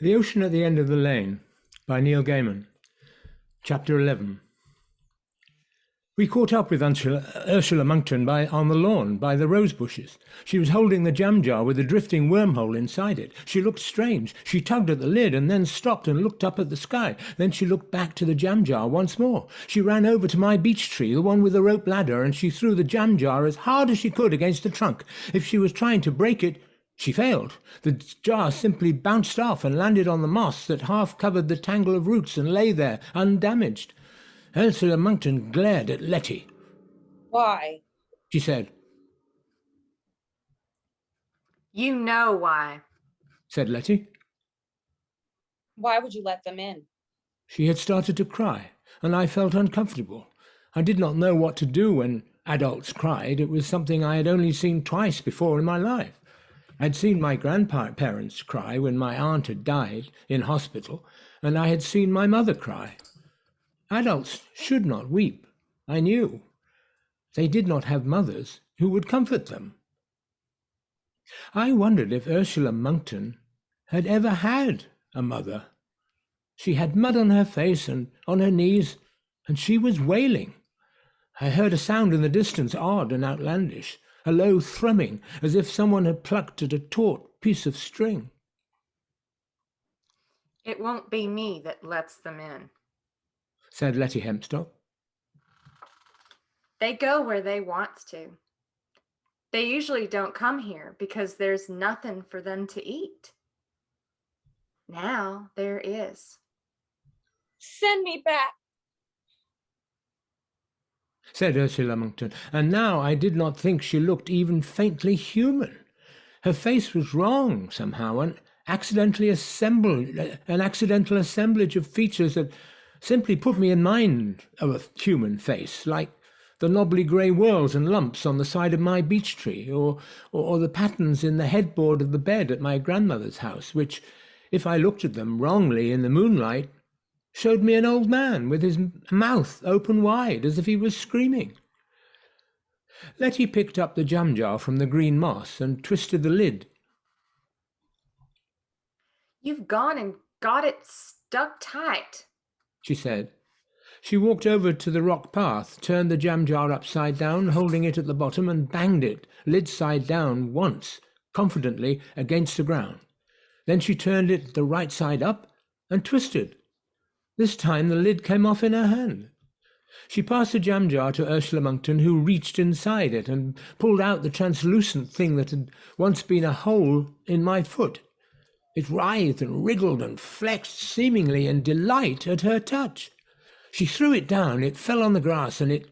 The Ocean at the End of the Lane by Neil Gaiman. Chapter 11. We caught up with Ursula Monkton on the lawn by the rose bushes. She was holding the jam jar with a drifting wormhole inside it. She looked strange. She tugged at the lid and then stopped and looked up at the sky. Then she looked back to the jam jar once more. She ran over to my beech tree, the one with the rope ladder, and she threw the jam jar as hard as she could against the trunk. If she was trying to break it, she failed. The jar simply bounced off and landed on the moss that half covered the tangle of roots and lay there, undamaged. Ursula Monkton glared at Lettie. "Why?" she said. "You know why," said Lettie. "Why would you let them in?" She had started to cry, and I felt uncomfortable. I did not know what to do when adults cried. It was something I had only seen twice before in my life. I'd seen my grandparents cry when my aunt had died in hospital, and I had seen my mother cry. Adults should not weep, I knew. They did not have mothers who would comfort them. I wondered if Ursula Monkton had ever had a mother. She had mud on her face and on her knees, and she was wailing. I heard a sound in the distance, odd and outlandish, a low thrumming, as if someone had plucked at a taut piece of string. "It won't be me that lets them in," said Lettie Hempstock. "They go where they want to. They usually don't come here because there's nothing for them to eat. Now there is." "Send me back," said Ursula Monkton, and now I did not think she looked even faintly human. Her face was wrong somehow, an accidental assemblage of features that simply put me in mind of a human face, like the knobbly grey whorls and lumps on the side of my beech tree, or the patterns in the headboard of the bed at my grandmother's house, which, if I looked at them wrongly in the moonlight, showed me an old man with his mouth open wide as if he was screaming. Lettie picked up the jam jar from the green moss and twisted the lid. "You've gone and got it stuck tight," she said. She walked over to the rock path, turned the jam jar upside down, holding it at the bottom, and banged it, lid side down, once, confidently, against the ground. Then she turned it the right side up and twisted. This time the lid came off in her hand. She passed the jam jar to Ursula Monkton, who reached inside it and pulled out the translucent thing that had once been a hole in my foot. It writhed and wriggled and flexed, seemingly in delight at her touch. She threw it down, it fell on the grass, and it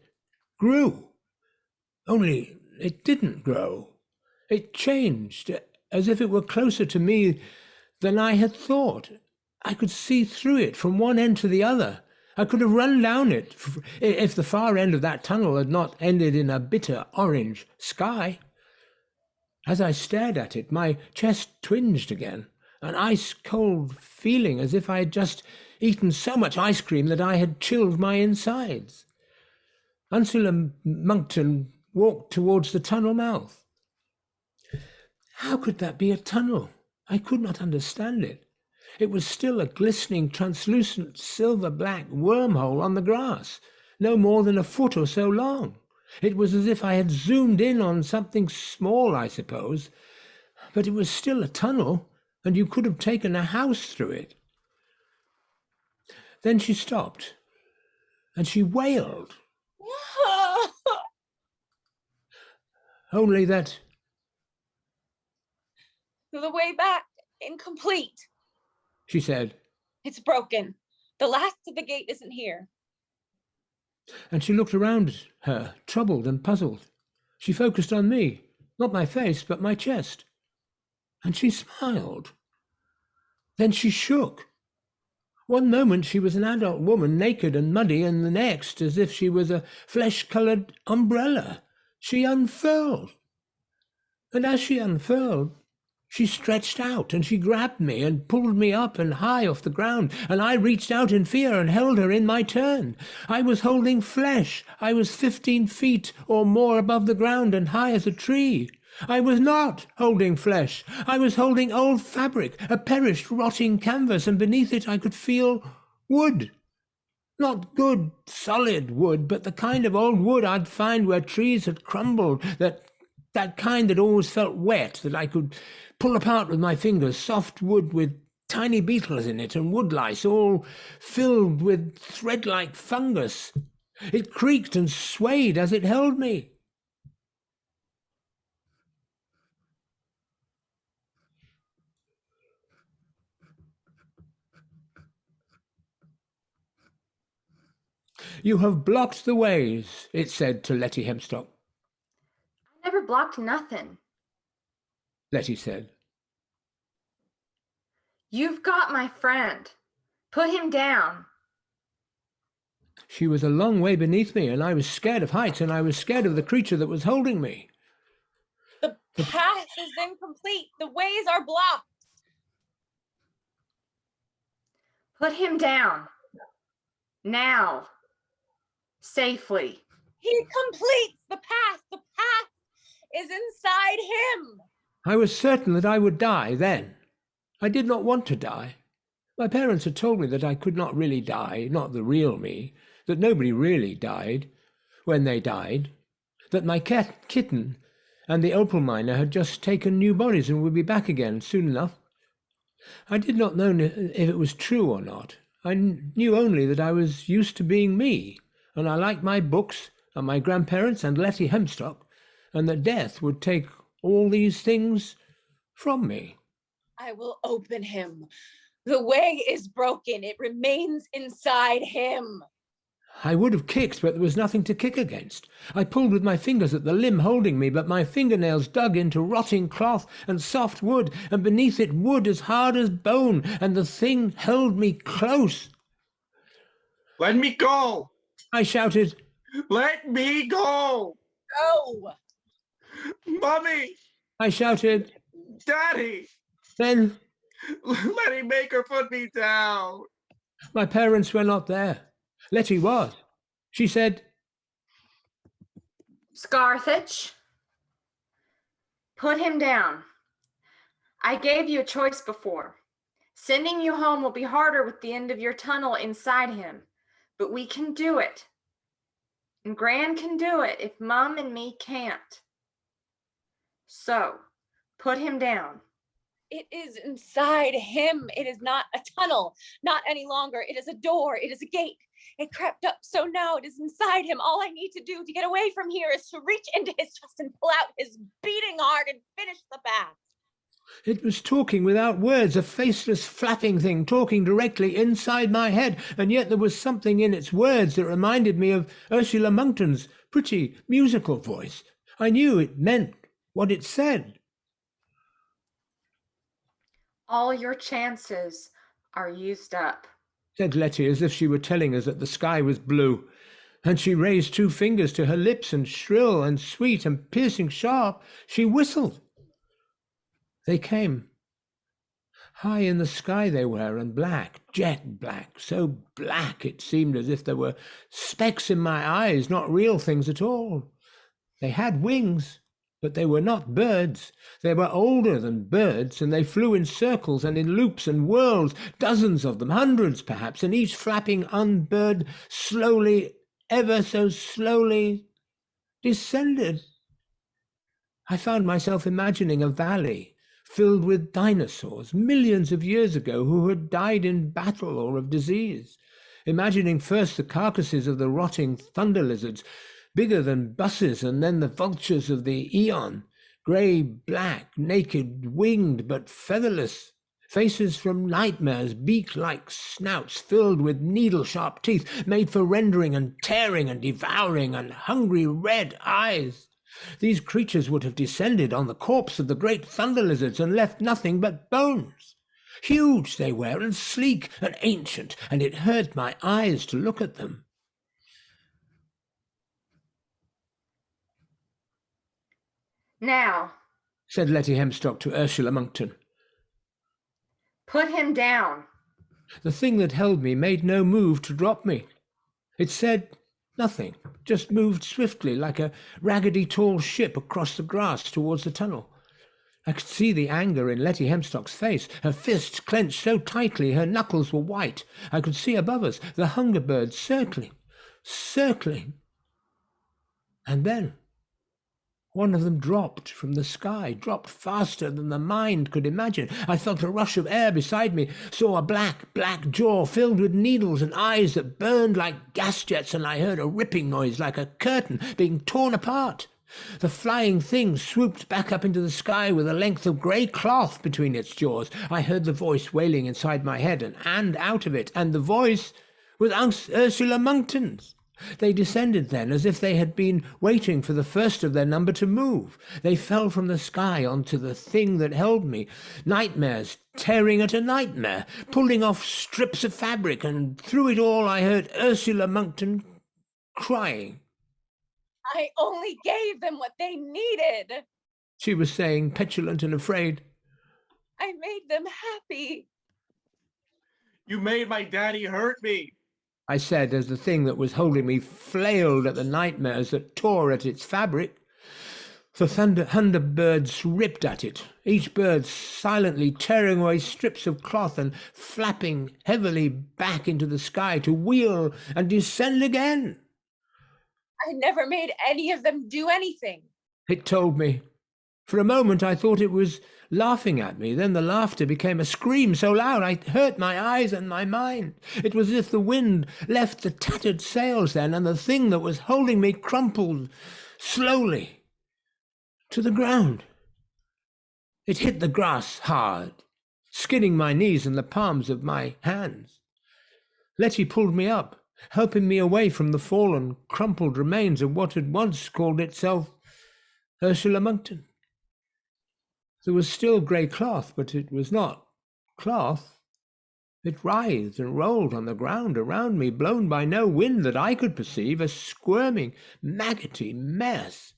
grew. Only it didn't grow. It changed, as if it were closer to me than I had thought. I could see through it from one end to the other. I could have run down it if the far end of that tunnel had not ended in a bitter orange sky. As I stared at it, my chest twinged again, an ice-cold feeling as if I had just eaten so much ice cream that I had chilled my insides. Ursula Monkton walked towards the tunnel mouth. How could that be a tunnel? I could not understand it. It was still a glistening, translucent, silver-black wormhole on the grass, no more than a foot or so long. It was as if I had zoomed in on something small, I suppose, but it was still a tunnel, and you could have taken a house through it. Then she stopped, and she wailed. Only that... "The way back, incomplete," she said. "It's broken. The last of the gate isn't here." And she looked around her, troubled and puzzled. She focused on me, not my face, but my chest. And she smiled. Then she shook. One moment she was an adult woman, naked and muddy, and the next, as if she was a flesh-coloured umbrella, she unfurled. And as she unfurled, she stretched out, and she grabbed me and pulled me up and high off the ground, and I reached out in fear and held her in my turn. I was holding flesh. I was 15 feet or more above the ground and high as a tree. I was not holding flesh. I was holding old fabric, a perished, rotting canvas, and beneath it I could feel wood. Not good, solid wood, but the kind of old wood I'd find where trees had crumbled, that kind that always felt wet, that I could pull apart with my fingers, soft wood with tiny beetles in it and woodlice, all filled with thread-like fungus. It creaked and swayed as it held me. You have blocked the ways, it said to Lettie Hempstock. I never blocked nothing. Lettie said. You've got my friend. Put him down. She was a long way beneath me, and I was scared of heights, and I was scared of the creature that was holding me. The path is incomplete. The ways are blocked. Put him down. Now. Safely. He completes the path. The path is inside him. I was certain that I would die then. I did not want to die. My parents had told me that I could not really die, not the real me, that nobody really died when they died, that my kitten and the opal miner had just taken new bodies and would be back again soon enough. I did not know if it was true or not. I knew only that I was used to being me, and I liked my books and my grandparents and Lettie Hempstock, and that death would take all these things from me. I will open him. The way is broken. It remains inside him. I would have kicked, but there was nothing to kick against. I pulled with my fingers at the limb holding me, but my fingernails dug into rotting cloth and soft wood, and beneath it wood as hard as bone, and the thing held me close. Let me go! I shouted. Let me go! Go! Mommy! I shouted. Daddy! Then Lettie make her put me down. my parents were not there. Lettie was. She said, Scarthage. Put him down. I gave you a choice before. Sending you home will be harder with the end of your tunnel inside him, but we can do it. And Gran can do it if Mum and me can't. So, put him down. It is inside him. It is not a tunnel, not any longer. It is a door. It is a gate. It crept up, so now it is inside him. All I need to do to get away from here is to reach into his chest and pull out his beating heart and finish the path. it was talking without words, a faceless, flapping thing, talking directly inside my head, and yet there was something in its words that reminded me of Ursula Monkton's pretty, musical voice. I knew it meant what it said. All your chances are used up, Said Lettie, as if she were telling us that the sky was blue. And she raised 2 fingers to her lips, and shrill and sweet and piercing sharp, she whistled. They came. High in the sky they were, and black, jet black, so black it seemed as if there were specks in my eyes, not real things at all. They had wings, but they were not birds. They were older than birds, and they flew in circles and in loops and whirls, dozens of them, hundreds perhaps, and each flapping unbird slowly, ever so slowly, descended. I found myself imagining a valley filled with dinosaurs millions of years ago who had died in battle or of disease, imagining first the carcasses of the rotting thunder lizards, bigger than buses, and then the vultures of the eon, grey, black, naked, winged but featherless, faces from nightmares, beak-like snouts filled with needle-sharp teeth, made for rending and tearing and devouring, and hungry red eyes. These creatures would have descended on the corpse of the great thunder lizards and left nothing but bones. Huge they were, and sleek and ancient, and it hurt my eyes to look at them. Now, Said Lettie Hempstock to Ursula Monkton. put him down. The thing that held me made no move to drop me. It said, Nothing, just moved swiftly like a raggedy tall ship across the grass towards the tunnel. I could see the anger in Lettie Hempstock's face, her fists clenched so tightly her knuckles were white. I could see above us the hunger birds circling. And then one of them dropped from the sky, dropped faster than the mind could imagine. I felt a rush of air beside me, saw a black jaw filled with needles and eyes that burned like gas jets, and I heard a ripping noise like a curtain being torn apart. The flying thing swooped back up into the sky with a length of grey cloth between its jaws. I heard the voice wailing inside my head and out of it, and the voice was Ursula Monkton's. They descended then as if they had been waiting for the first of their number to move. They fell from the sky onto the thing that held me, nightmares tearing at a nightmare, pulling off strips of fabric, and through it all I heard Ursula Monkton crying. I only gave them what they needed. She was saying, petulant and afraid. I made them happy. You made my daddy hurt me. I said as the thing that was holding me flailed at the nightmares that tore at its fabric. The thunderbirds ripped at it, each bird silently tearing away strips of cloth and flapping heavily back into the sky to wheel and descend again. I never made any of them do anything. It told me. For a moment I thought it was laughing at me. Then the laughter became a scream so loud I hurt my eyes and my mind. It was as if the wind left the tattered sails then, and the thing that was holding me crumpled slowly to the ground. It hit the grass hard, skinning my knees and the palms of my hands. Lettie pulled me up, helping me away from the fallen, crumpled remains of what had once called itself Ursula Monkton. There was still grey cloth, but it was not cloth. It writhed and rolled on the ground around me, blown by no wind that I could perceive, a squirming, maggoty mess.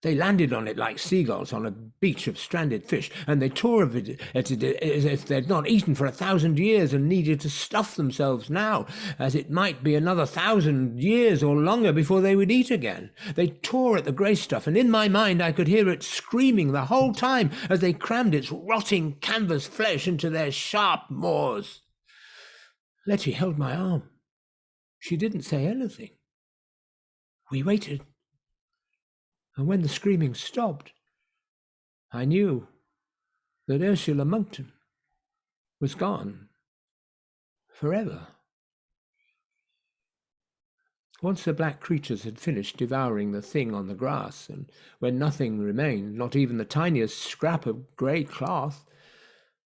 They landed on it like seagulls on a beach of stranded fish, and they tore at it as if they'd not eaten for 1,000 years and needed to stuff themselves now, as it might be another 1,000 years or longer before they would eat again. They tore at the grey stuff, and in my mind I could hear it screaming the whole time as they crammed its rotting canvas flesh into their sharp maws. Lettie held my arm. She didn't say anything. We waited. And when the screaming stopped, I knew that Ursula Monkton was gone forever. Once the black creatures had finished devouring the thing on the grass, and when nothing remained, not even the tiniest scrap of grey cloth,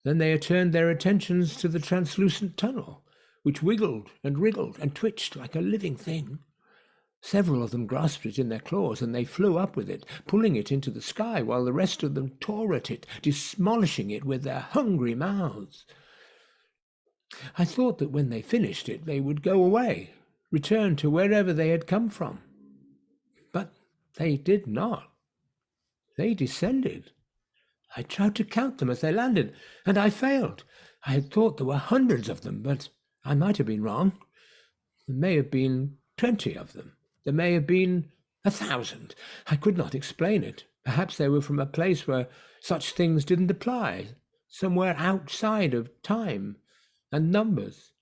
then they turned their attentions to the translucent tunnel, which wiggled and wriggled and twitched like a living thing. Several of them grasped it in their claws, and they flew up with it, pulling it into the sky, while the rest of them tore at it, demolishing it with their hungry mouths. I thought that when they finished it, they would go away, return to wherever they had come from. But they did not. They descended. I tried to count them as they landed, and I failed. I had thought there were hundreds of them, but I might have been wrong. There may have been 20 of them. There may have been 1,000. I could not explain it. Perhaps they were from a place where such things didn't apply, somewhere outside of time and numbers.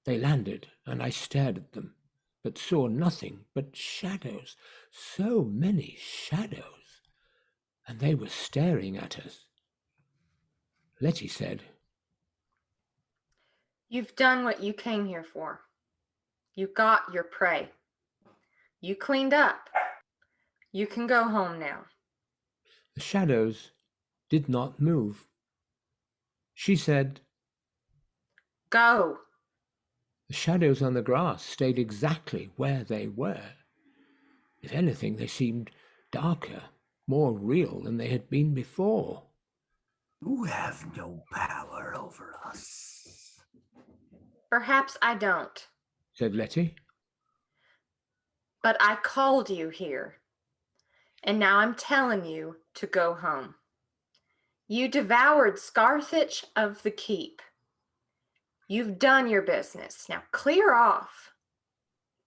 They landed, and I stared at them, but saw nothing but shadows, so many shadows, and they were staring at us. Lettie said, You've done what you came here for. You got your prey. You cleaned up. You can go home now. The shadows did not move. She said, Go. The shadows on the grass stayed exactly where they were. If anything, they seemed darker, more real than they had been before. You have no power over us. Perhaps I don't. Said Lettie. But I called you here, and now I'm telling you to go home. You devoured Scarfitch of the Keep. You've done your business. Now clear off.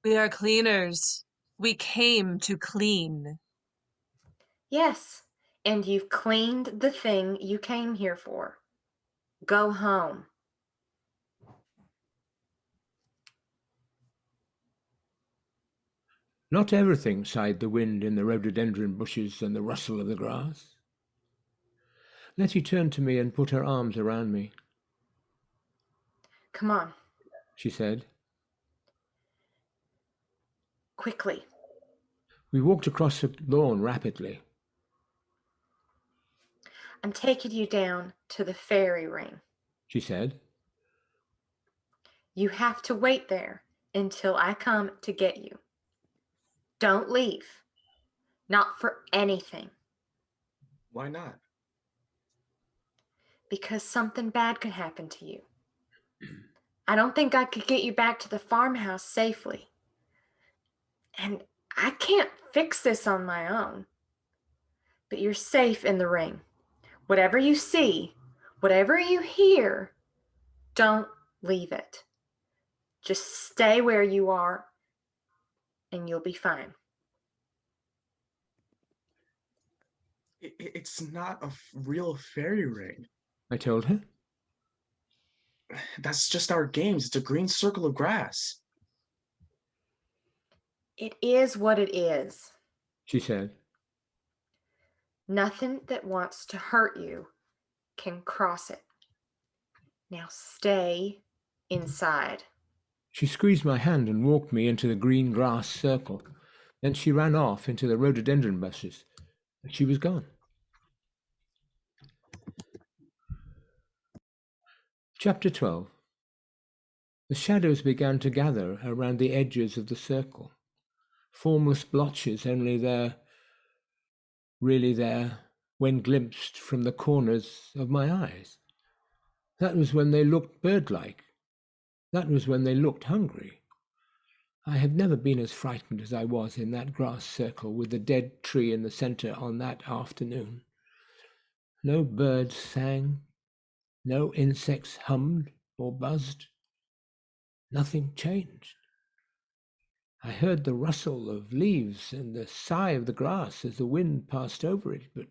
We are cleaners. We came to clean. Yes, and you've cleaned the thing you came here for. Go home. Not everything, sighed the wind in the rhododendron bushes and the rustle of the grass. Lettie turned to me and put her arms around me. Come on. She said. Quickly. We walked across the lawn rapidly. I'm taking you down to the fairy ring, she said. You have to wait there until I come to get you. Don't leave. Not for anything. Why not? Because something bad could happen to you. I don't think I could get you back to the farmhouse safely. And I can't fix this on my own. But you're safe in the ring. Whatever you see, whatever you hear, don't leave it. Just stay where you are and you'll be fine. It's not a real fairy ring. I told her. That's just our games. It's a green circle of grass. It is what it is, she said. Nothing that wants to hurt you can cross it. Now stay inside. She squeezed my hand and walked me into the green grass circle. Then she ran off into the rhododendron bushes. She was gone. Chapter 12. The shadows began to gather around the edges of the circle. Formless blotches only there, really there, when glimpsed from the corners of my eyes. That was when they looked bird-like. That was when they looked hungry. I have never been as frightened as I was in that grass circle with the dead tree in the centre on that afternoon. No birds sang, no insects hummed or buzzed. Nothing changed. I heard the rustle of leaves and the sigh of the grass as the wind passed over it, but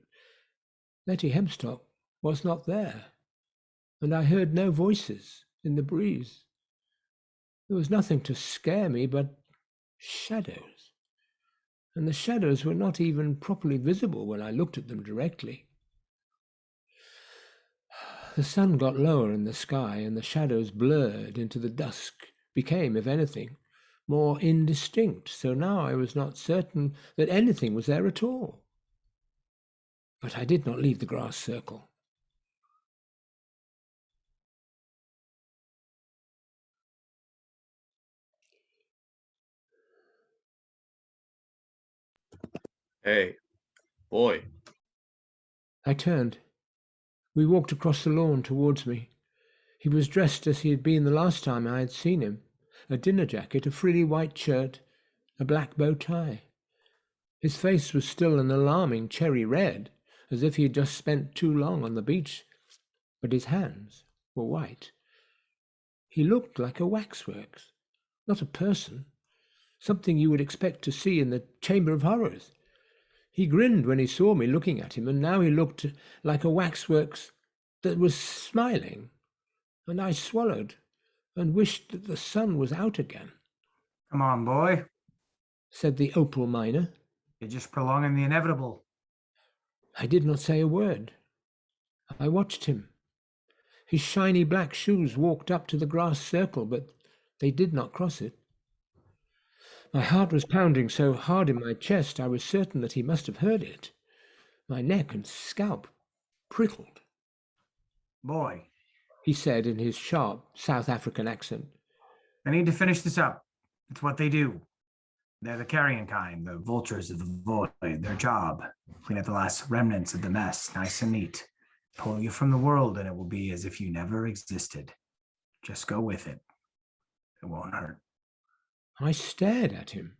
Lettie Hempstock was not there, and I heard no voices in the breeze. There was nothing to scare me but shadows, and the shadows were not even properly visible when I looked at them directly. The sun got lower in the sky, and the shadows blurred into the dusk, became, if anything, more indistinct, so now I was not certain that anything was there at all. But I did not leave the grass circle. Hey, boy. I turned. We walked across the lawn towards me. He was dressed as he had been the last time I had seen him, a dinner jacket, a frilly white shirt, a black bow tie. His face was still an alarming cherry red, as if he had just spent too long on the beach, but his hands were white. He looked like a waxworks, not a person, something you would expect to see in the Chamber of Horrors. He grinned when he saw me looking at him, and now he looked like a waxworks that was smiling, and I swallowed and wished that the sun was out again. Come on, boy, said the Opal miner. You're just prolonging the inevitable. I did not say a word. I watched him. His shiny black shoes walked up to the grass circle, but they did not cross it. My heart was pounding so hard in my chest I was certain that he must have heard it. My neck and scalp prickled. Boy, he said in his sharp South African accent. I need to finish this up. It's what they do. They're the carrion kind, the vultures of the void. Their job, clean up the last remnants of the mess, nice and neat. Pull you from the world and it will be as if you never existed. Just go with it. It won't hurt. I stared at him.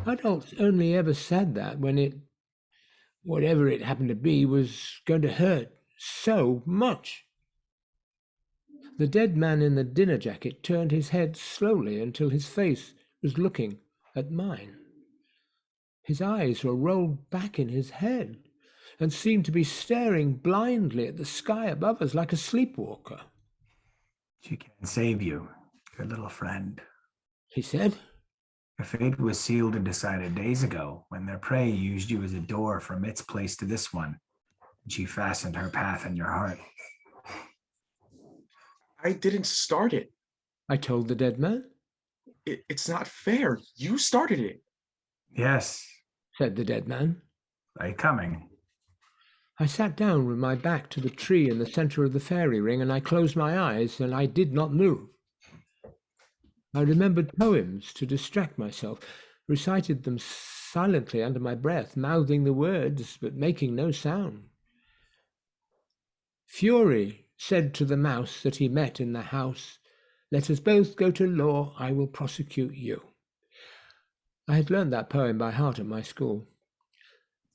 Adults only ever said that when it, whatever it happened to be, was going to hurt so much. The dead man in the dinner jacket turned his head slowly until his face was looking at mine. His eyes were rolled back in his head and seemed to be staring blindly at the sky above us like a sleepwalker. She can save you, your little friend. He said. Your fate was sealed and decided days ago when their prey used you as a door from its place to this one. And she fastened her path in your heart. I didn't start it. I told the dead man. It's not fair. You started it. Yes, Said the dead man. are you coming? I sat down with my back to the tree in the center of the fairy ring, and I closed my eyes, and I did not move. I remembered poems to distract myself, recited them silently under my breath, mouthing the words but making no sound. Fury said to the mouse that he met in the house, "Let us both go to law, I will prosecute you." I had learned that poem by heart at my school.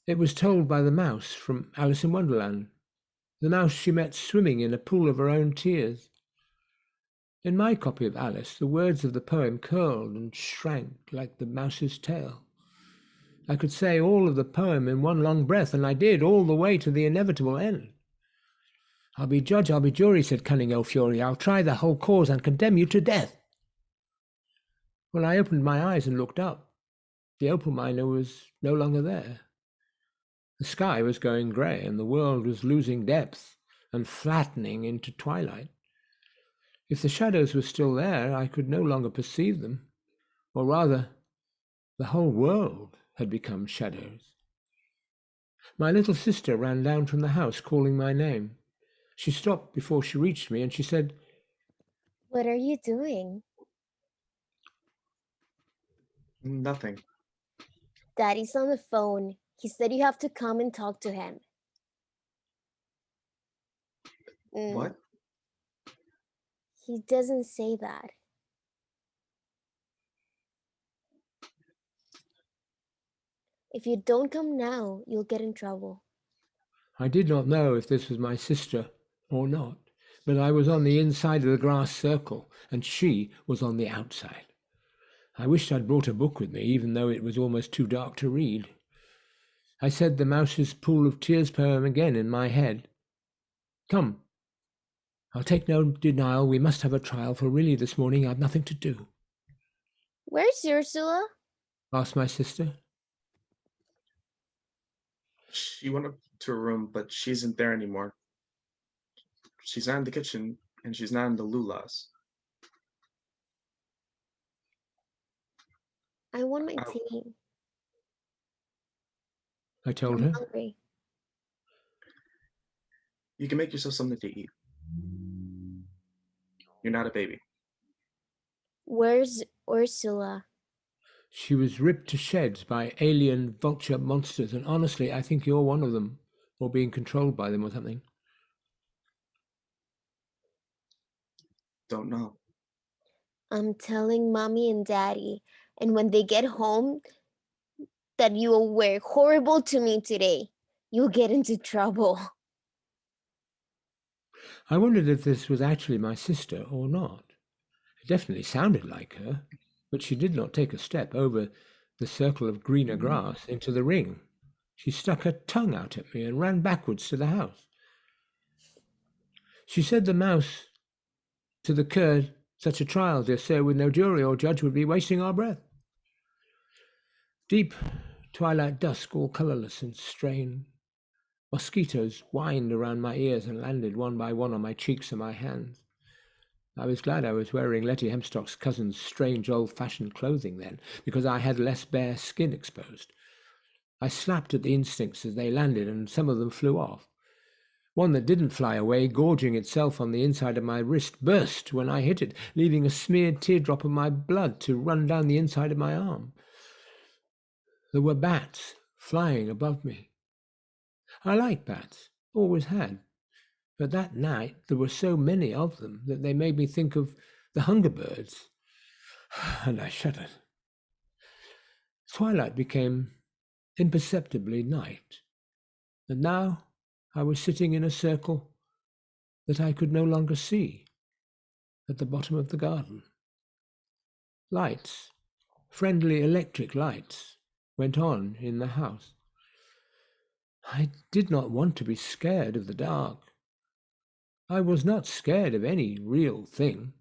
It was told by the mouse from Alice in Wonderland, the mouse she met swimming in a pool of her own tears. In my copy of Alice, the words of the poem curled and shrank like the mouse's tail. I could say all of the poem in one long breath, and I did, all the way to the inevitable end. "I'll be judge, I'll be jury," said cunning old Fury. "I'll try the whole cause and condemn you to death." When I opened my eyes and looked up, the opal miner was no longer there. The sky was going grey, and the world was losing depth and flattening into twilight. If the shadows were still there, I could no longer perceive them, or rather, the whole world had become shadows. My little sister ran down from the house, calling my name. She stopped before she reached me, and she said, What are you doing? Nothing. Daddy's on the phone. He said you have to come and talk to him. What? He doesn't say that. If you don't come now, you'll get in trouble. I did not know if this was my sister or not, but I was on the inside of the grass circle, and she was on the outside. I wished I'd brought a book with me, even though it was almost too dark to read. I said the Mouse's Pool of Tears poem again in my head. "Come. I'll take no denial. We must have a trial, for really this morning I've nothing to do." Where's Ursula? Asked my sister. She went up to her room, but she isn't there anymore. She's not in the kitchen, and she's not in the Lula's. I want my tea. I told I'm her. hungry. You can make yourself something to eat. You're not a baby. Where's Ursula? She was ripped to shreds by alien vulture monsters, and honestly, I think you're one of them, or being controlled by them or something. Don't know. I'm telling Mommy and Daddy, and when they get home, that you were horrible to me today. You'll get into trouble. I wondered if this was actually my sister or not. It definitely sounded like her, but she did not take a step over the circle of greener grass into the ring. She stuck her tongue out at me and ran backwards to the house. She said the mouse to the cur, "Such a trial, dear sir, with no jury or judge would be wasting our breath." Deep twilight dusk, all colourless and strained. Mosquitoes whined around my ears and landed one by one on my cheeks and my hands. I was glad I was wearing Lettie Hempstock's cousin's strange old-fashioned clothing then, because I had less bare skin exposed. I slapped at the instincts as they landed, and some of them flew off. One that didn't fly away, gorging itself on the inside of my wrist, burst when I hit it, leaving a smeared teardrop of my blood to run down the inside of my arm. There were bats flying above me. I like bats, always had, but that night there were so many of them that they made me think of the hunger birds, and I shuddered. Twilight became imperceptibly night, and now I was sitting in a circle that I could no longer see at the bottom of the garden. Lights friendly electric lights went on in the house. I did not want to be scared of the dark. I was not scared of any real thing.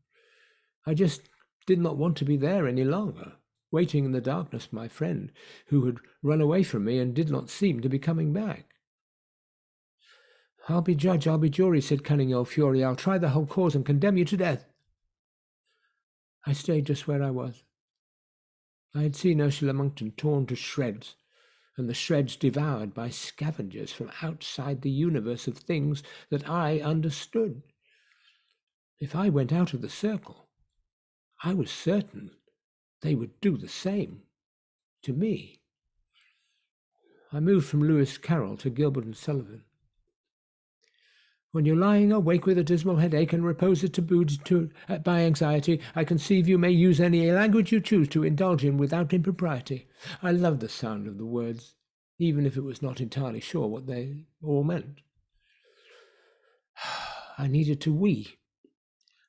I just did not want to be there any longer, waiting in the darkness for my friend, who had run away from me and did not seem to be coming back. I'll be judge, I'll be jury, said cunning old Fury. I'll try the whole cause and condemn you to death. I stayed just where I was. I had seen Ursula Monkton torn to shreds, and the shreds devoured by scavengers from outside the universe of things that I understood. If I went out of the circle, I was certain they would do the same to me. I moved from Lewis Carroll to Gilbert and Sullivan. When you're lying awake with a dismal headache and reposed tabooed by anxiety, I conceive you may use any language you choose to indulge in without impropriety. I loved the sound of the words, even if it was not entirely sure what they all meant. I needed to wee.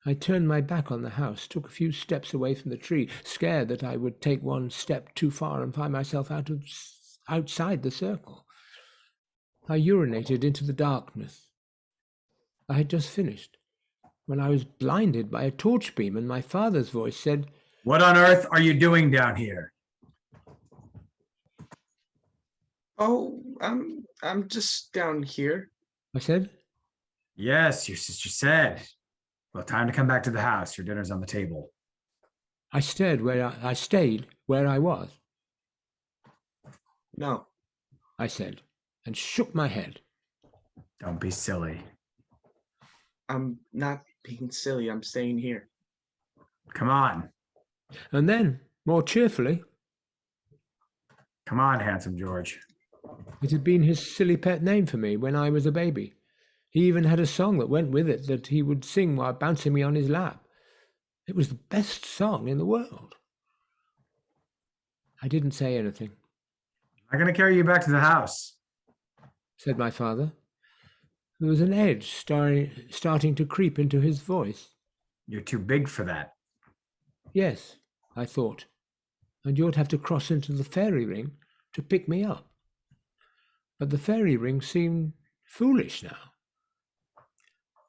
I turned my back on the house, took a few steps away from the tree, scared that I would take one step too far and find myself outside the circle. I urinated into the darkness. I had just finished when I was blinded by a torch beam, and my father's voice said, "What on earth are you doing down here?" Oh, I'm just down here. I said. Yes, your sister said. Well, time to come back to the house. Your dinner's on the table. I stayed where I was. No, I said, and shook my head. Don't be silly. I'm not being silly. I'm staying here. Come on. And then, more cheerfully, Come on, handsome George. it had been his silly pet name for me when I was a baby. He even had a song that went with it that he would sing while bouncing me on his lap. It was the best song in the world. I didn't say anything, I'm going to carry you back to the house. said my father. There was an edge starting to creep into his voice. You're too big for that. Yes, I thought, and you'd have to cross into the fairy ring to pick me up. But the fairy ring seemed foolish now.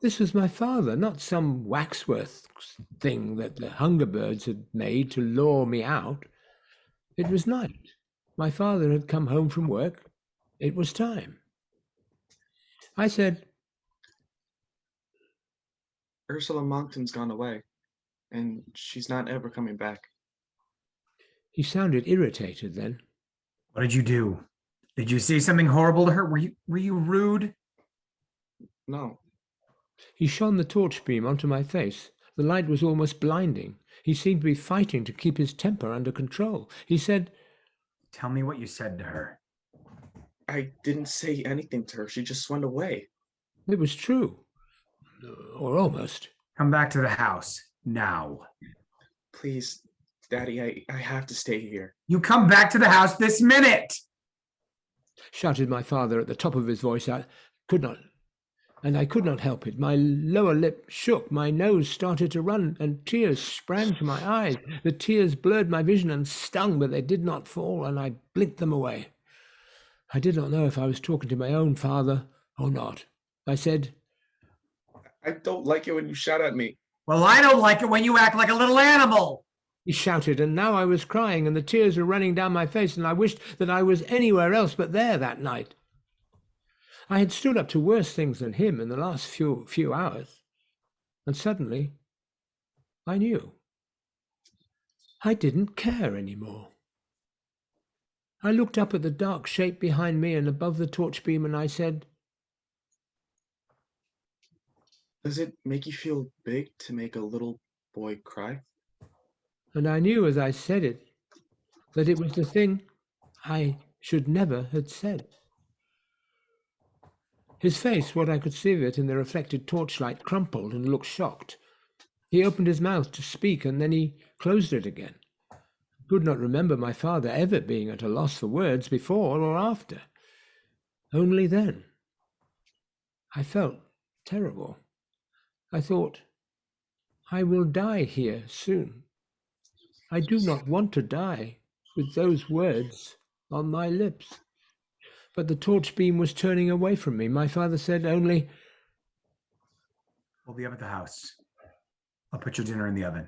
This was my father, not some waxwork thing that the Hunger Birds had made to lure me out. It was night. My father had come home from work. It was time. I said, Ursula Monkton's gone away, and she's not ever coming back. He sounded irritated then. What did you do? Did you say something horrible to her? Were you rude? No. He shone the torch beam onto my face. The light was almost blinding. He seemed to be fighting to keep his temper under control. He said, Tell me what you said to her. I didn't say anything to her. She just went away. It was true. Or almost. Come back to the house, now. Please, Daddy, I have to stay here. You come back to the house this minute! Shouted my father at the top of his voice. I could not help it. My lower lip shook, my nose started to run, and tears sprang to my eyes. The tears blurred my vision and stung, but they did not fall, and I blinked them away. I did not know if I was talking to my own father or not. I said, I don't like it when you shout at me. Well, I don't like it when you act like a little animal. He shouted, and now I was crying, and the tears were running down my face, and I wished that I was anywhere else but there that night. I had stood up to worse things than him in the last few hours, and suddenly I knew. I didn't care anymore. I looked up at the dark shape behind me and above the torch beam, and I said, Does it make you feel big to make a little boy cry? and I knew as I said it that it was the thing I should never have said. His face, what I could see of it in the reflected torchlight, crumpled and looked shocked. He opened his mouth to speak, and then he closed it again. I could not remember my father ever being at a loss for words before or after. Only then. I felt terrible. I thought, I will die here soon. I do not want to die with those words on my lips. But the torch beam was turning away from me. My father said only, We'll be up at the house. I'll put your dinner in the oven.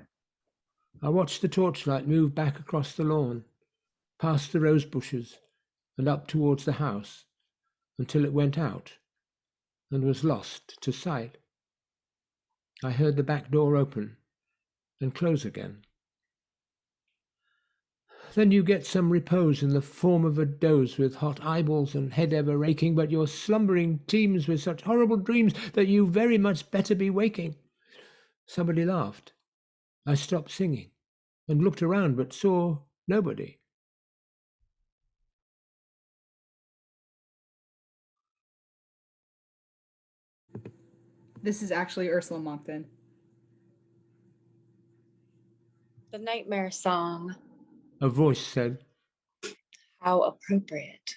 I watched the torchlight move back across the lawn, past the rose bushes, and up towards the house, until it went out and was lost to sight. I heard the back door open and close again. Then you get some repose in the form of a doze with hot eyeballs and head ever aching, but your slumbering teems with such horrible dreams that you very much better be waking. Somebody laughed. I stopped singing and looked around but saw nobody. This is actually Ursula Monkton. The nightmare song. A voice said. How appropriate.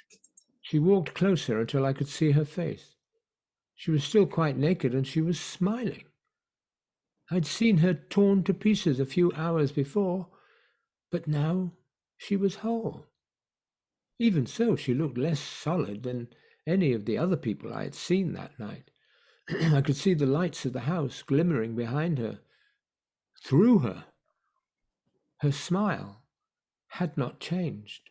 She walked closer until I could see her face. She was still quite naked and she was smiling. I'd seen her torn to pieces a few hours before, but now she was whole. Even so, she looked less solid than any of the other people I had seen that night. I could see the lights of the house glimmering behind her, through her. Her smile had not changed.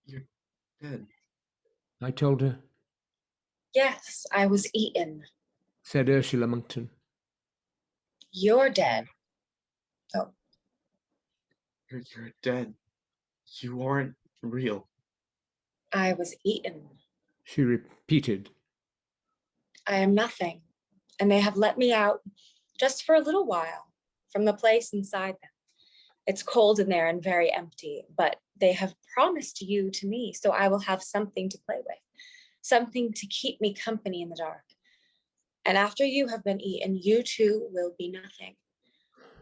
You're dead. I told her. Yes, I was eaten. Said Ursula Monkton. You're dead. Oh. You're dead. You aren't real. I was eaten. She repeated. I am nothing, and they have let me out just for a little while from the place inside them. It's cold in there and very empty, but they have promised you to me, so I will have something to play with, something to keep me company in the dark. And after you have been eaten, you too will be nothing.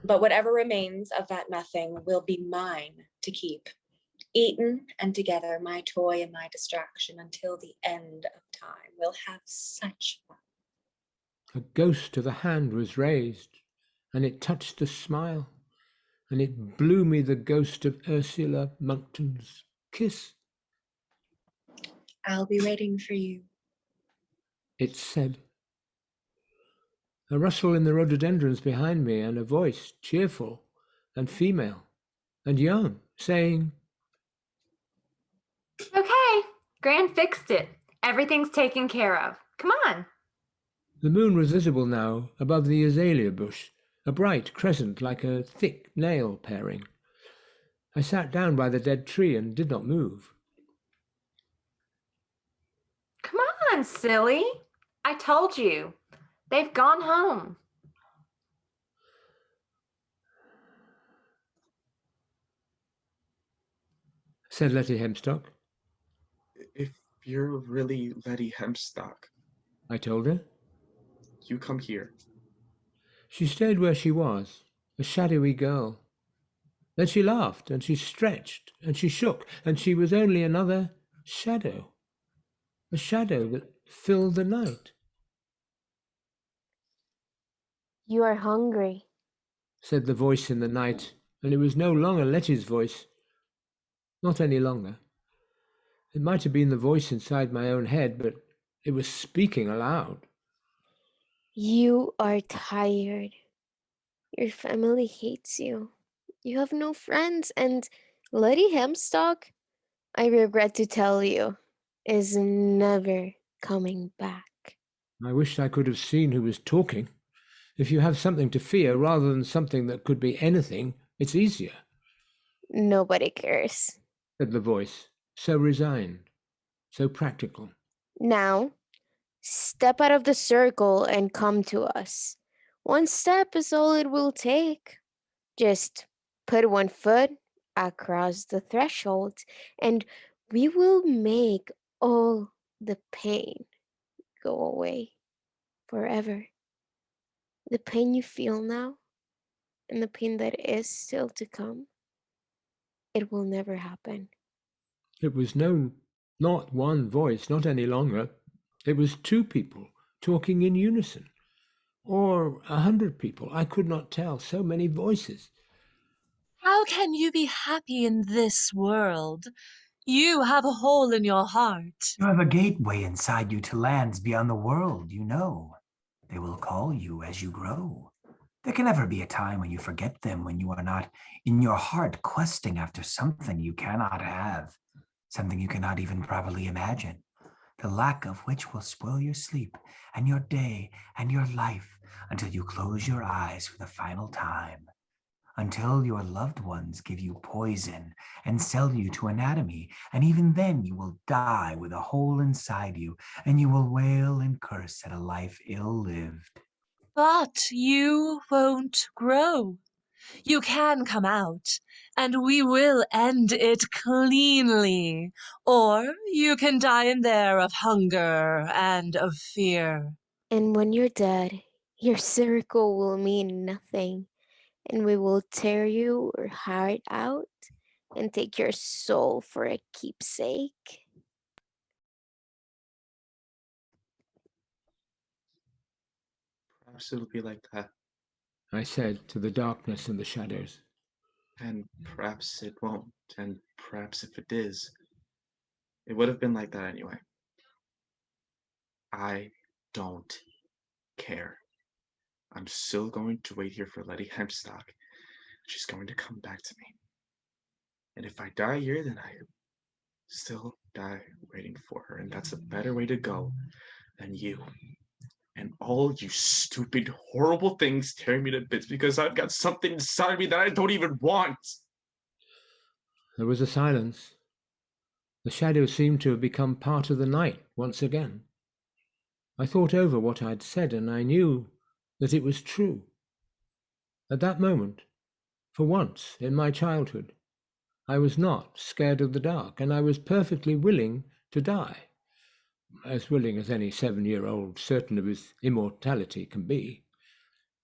But whatever remains of that nothing will be mine to keep, eaten and together, my toy and my distraction until the end of time. We'll have such fun. A ghost of a hand was raised, and it touched the smile, and it blew me the ghost of Ursula Monkton's kiss. I'll be waiting for you. It said. A rustle in the rhododendrons behind me, and a voice, cheerful and female and young, saying, Okay, Gran fixed it. Everything's taken care of. Come on. The moon was visible now above the azalea bush, a bright crescent like a thick nail paring. I sat down by the dead tree and did not move. Come on, silly. I told you. They've gone home. Said Lettie Hempstock. If you're really Lettie Hempstock, I told her. you come here. She stayed where she was, a shadowy girl. Then she laughed, and she stretched, and she shook, and she was only another shadow, a shadow that filled the night. You are hungry. Said the voice in the night, and it was no longer Lettie's voice. Not any longer. It might have been the voice inside my own head, but it was speaking aloud. You are tired. Your family hates you. You have no friends, and Lettie Hempstock, I regret to tell you, is never coming back. I wished I could have seen who was talking. If you have something to fear rather than something that could be anything, it's easier. Nobody cares. Said the voice, so resigned, so practical. Now, step out of the circle and come to us. One step is all it will take. Just put one foot across the threshold, and we will make all the pain go away forever. The pain you feel now, and the pain that is still to come, it will never happen. It was not one voice, not any longer. It was two people talking in unison, or 100 people. I could not tell. So many voices. How can you be happy in this world? You have a hole in your heart. You have a gateway inside you to lands beyond the world, you know. They will call you as you grow. There can never be a time when you forget them, when you are not in your heart questing after something you cannot have, something you cannot even properly imagine, the lack of which will spoil your sleep and your day and your life until you close your eyes for the final time. Until your loved ones give you poison and sell you to anatomy, and even then you will die with a hole inside you, and you will wail and curse at a life ill-lived. But you won't grow. You can come out, and we will end it cleanly. Or you can die in there of hunger and of fear. And when you're dead, your circle will mean nothing, and we will tear your heart out and take your soul for a keepsake. Perhaps it'll be like that, I said to the darkness and the shadows. and perhaps it won't, and perhaps if it is, it would have been like that anyway. I don't care. I'm still going to wait here for Lettie Hempstock. She's going to come back to me. And if I die here, then I still die waiting for her, and that's a better way to go than you. And all you stupid, horrible things tearing me to bits because I've got something inside me that I don't even want. There was a silence. The shadows seemed to have become part of the night once again. I thought over what I'd said, and I knew that it was true. At that moment, for once in my childhood, I was not scared of the dark, and I was perfectly willing to die. As willing as any 7-year-old certain of his immortality can be,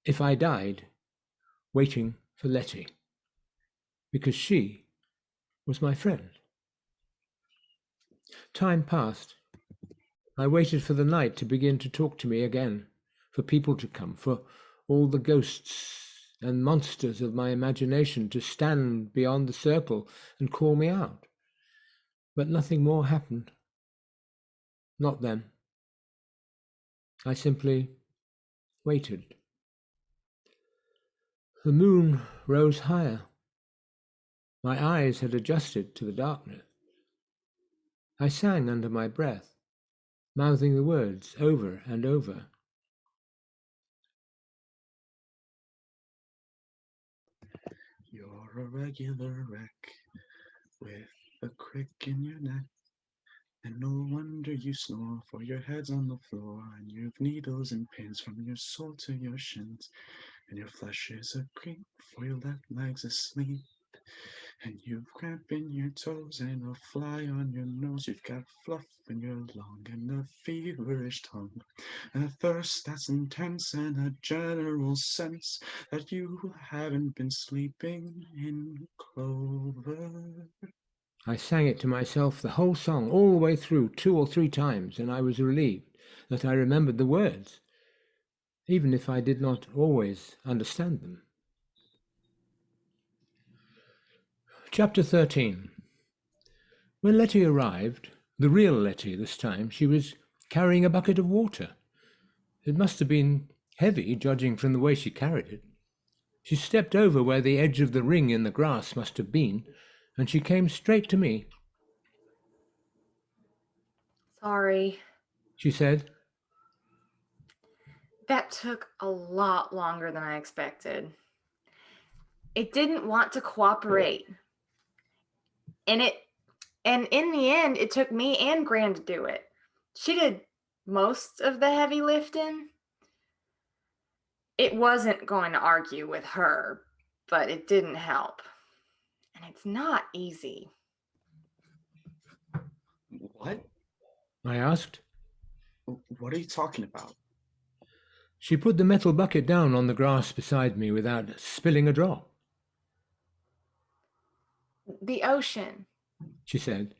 if I died waiting for Lettie, because she was my friend. Time passed. I waited for the night to begin to talk to me again, for people to come, for all the ghosts and monsters of my imagination to stand beyond the circle and call me out. But nothing more happened. Not then. I simply waited. The moon rose higher. My eyes had adjusted to the darkness. I sang under my breath, mouthing the words over and over. You're a regular wreck with a crick in your neck. And no wonder you snore, for your head's on the floor, and you've needles and pins from your soul to your shins, and your flesh is a creep, for your left leg's asleep, and you've cramp in your toes and a fly on your nose. You've got fluff in your lung and a feverish tongue, and a thirst that's intense, and a general sense that you haven't been sleeping in clover. I sang it to myself, the whole song, all the way through, 2 or 3 times, and I was relieved that I remembered the words, even if I did not always understand them. Chapter 13. When Lettie arrived, the real Lettie this time, she was carrying a bucket of water. It must have been heavy, judging from the way she carried it. She stepped over where the edge of the ring in the grass must have been, and she came straight to me. Sorry. She said, That took a lot longer than I expected. It didn't want to cooperate. And in the end, it took me and Gran to do it. She did most of the heavy lifting. It wasn't going to argue with her, but it didn't help. And it's not easy. What? I asked. What are you talking about? She put the metal bucket down on the grass beside me without spilling a drop. The ocean. She said.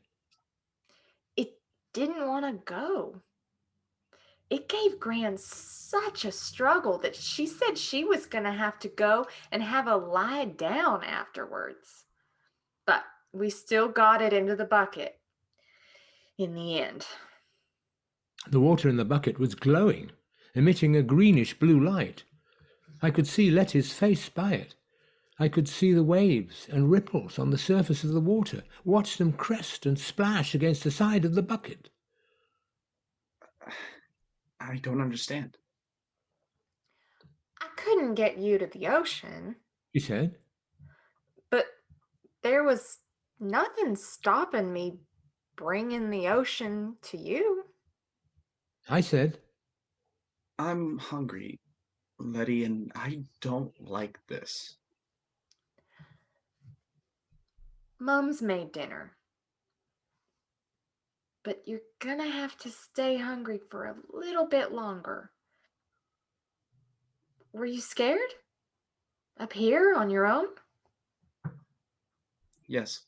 It didn't want to go. It gave Gran such a struggle that she said she was going to have to go and have a lie down afterwards. But we still got it into the bucket in the end. The water in the bucket was glowing, emitting a greenish-blue light. I could see Lettie's face by it. I could see the waves and ripples on the surface of the water, watch them crest and splash against the side of the bucket. I don't understand. I couldn't get you to the ocean, She said. but there was nothing stopping me bringing the ocean to you. I said. I'm hungry, Lettie, and I don't like this. Mum's made dinner. But you're gonna have to stay hungry for a little bit longer. Were you scared? Up here on your own? Yes.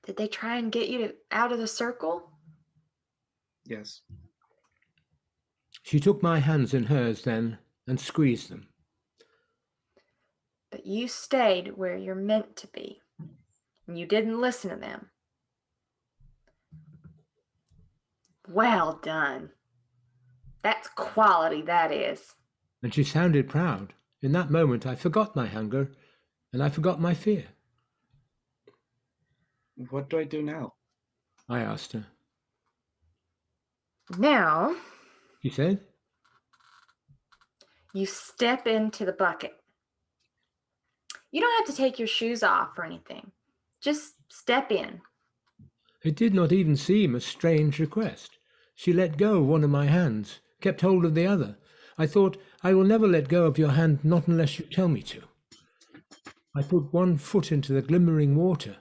Did they try and get you out of the circle? Yes. She took my hands in hers then and squeezed them. But you stayed where you're meant to be, and you didn't listen to them. Well done. That's quality, that is. And she sounded proud. In that moment I forgot my hunger and I forgot my fear. What do I do now? I asked her. Now, She said. you step into the bucket. You don't have to take your shoes off or anything. Just step in. It did not even seem a strange request. She let go of one of my hands, kept hold of the other. I thought, I will never let go of your hand, not unless you tell me to. I put one foot into the glimmering water,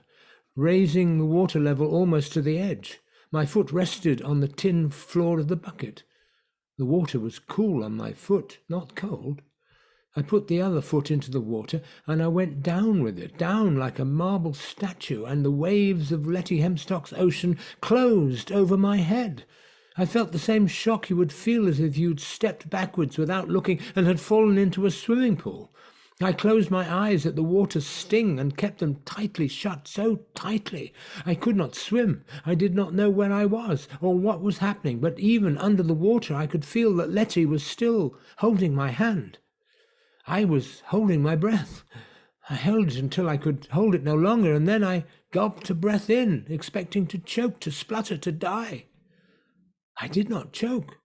raising the water level almost to the edge. My foot rested on the tin floor of the bucket. The water was cool on my foot, not cold. I put the other foot into the water, and I went down with it, down like a marble statue, and the waves of Lettie Hempstock's ocean closed over my head. I felt the same shock you would feel as if you'd stepped backwards without looking and had fallen into a swimming pool. I closed my eyes at the water's sting and kept them tightly shut, so tightly. I could not swim. I did not know where I was or what was happening, but even under the water I could feel that Lettie was still holding my hand. I was holding my breath. I held it until I could hold it no longer, and then I gulped a breath in, expecting to choke, to splutter, to die. I did not choke.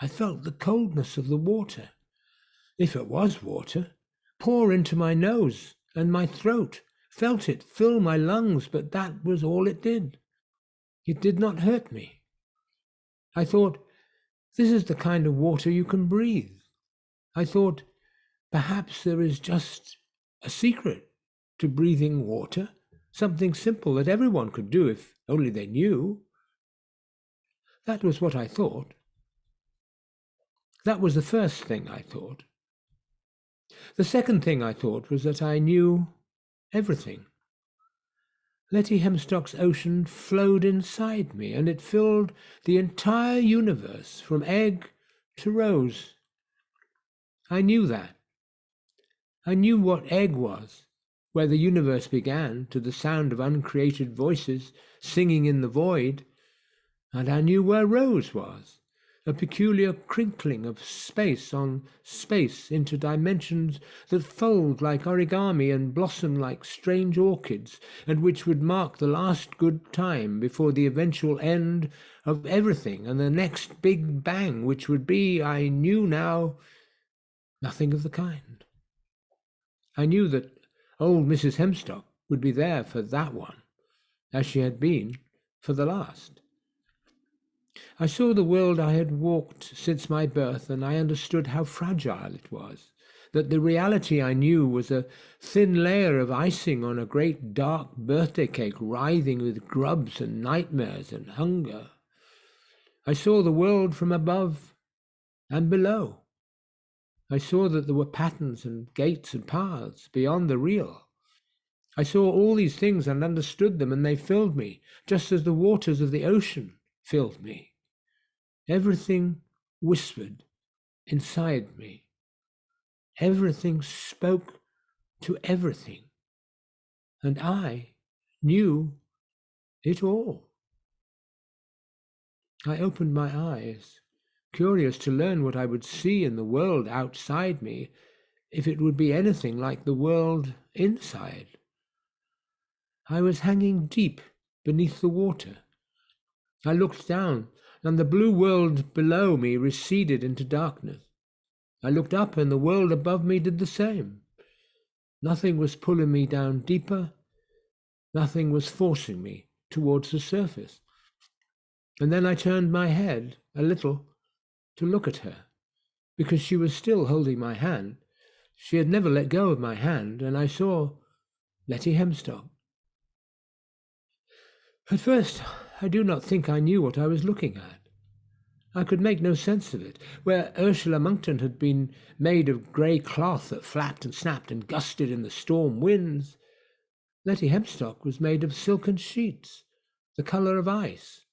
I felt the coldness of the water, if it was water, pour into my nose and my throat, felt it fill my lungs, but that was all it did. It did not hurt me. I thought, this is the kind of water you can breathe. I thought, perhaps there is just a secret to breathing water, something simple that everyone could do if only they knew. That was what I thought. That was the first thing I thought. The second thing I thought was that I knew everything. Lettie Hempstock's ocean flowed inside me, and it filled the entire universe from egg to rose. I knew that. I knew what egg was, where the universe began, to the sound of uncreated voices singing in the void, and I knew where rose was, a peculiar crinkling of space on space into dimensions that fold like origami and blossom like strange orchids, and which would mark the last good time before the eventual end of everything and the next big bang, which would be, I knew now, nothing of the kind. I knew that old Mrs. Hempstock would be there for that one, as she had been for the last. I saw the world I had walked since my birth, and I understood how fragile it was, that the reality I knew was a thin layer of icing on a great dark birthday cake writhing with grubs and nightmares and hunger. I saw the world from above and below. I saw that there were patterns and gates and paths beyond the real. I saw all these things and understood them, and they filled me, just as the waters of the ocean filled me. Everything whispered inside me. Everything spoke to everything. And I knew it all. I opened my eyes, curious to learn what I would see in the world outside me, if it would be anything like the world inside. I was hanging deep beneath the water. I looked down, and the blue world below me receded into darkness. I looked up, and the world above me did the same. Nothing was pulling me down deeper. Nothing was forcing me towards the surface. And then I turned my head a little to look at her, because she was still holding my hand. She had never let go of my hand, and I saw Lettie Hempstock. At first, I do not think I knew what I was looking at. I could make no sense of it. Where Ursula Monkton had been made of grey cloth that flapped and snapped and gusted in the storm winds, Lettie Hempstock was made of silken sheets, the colour of ice,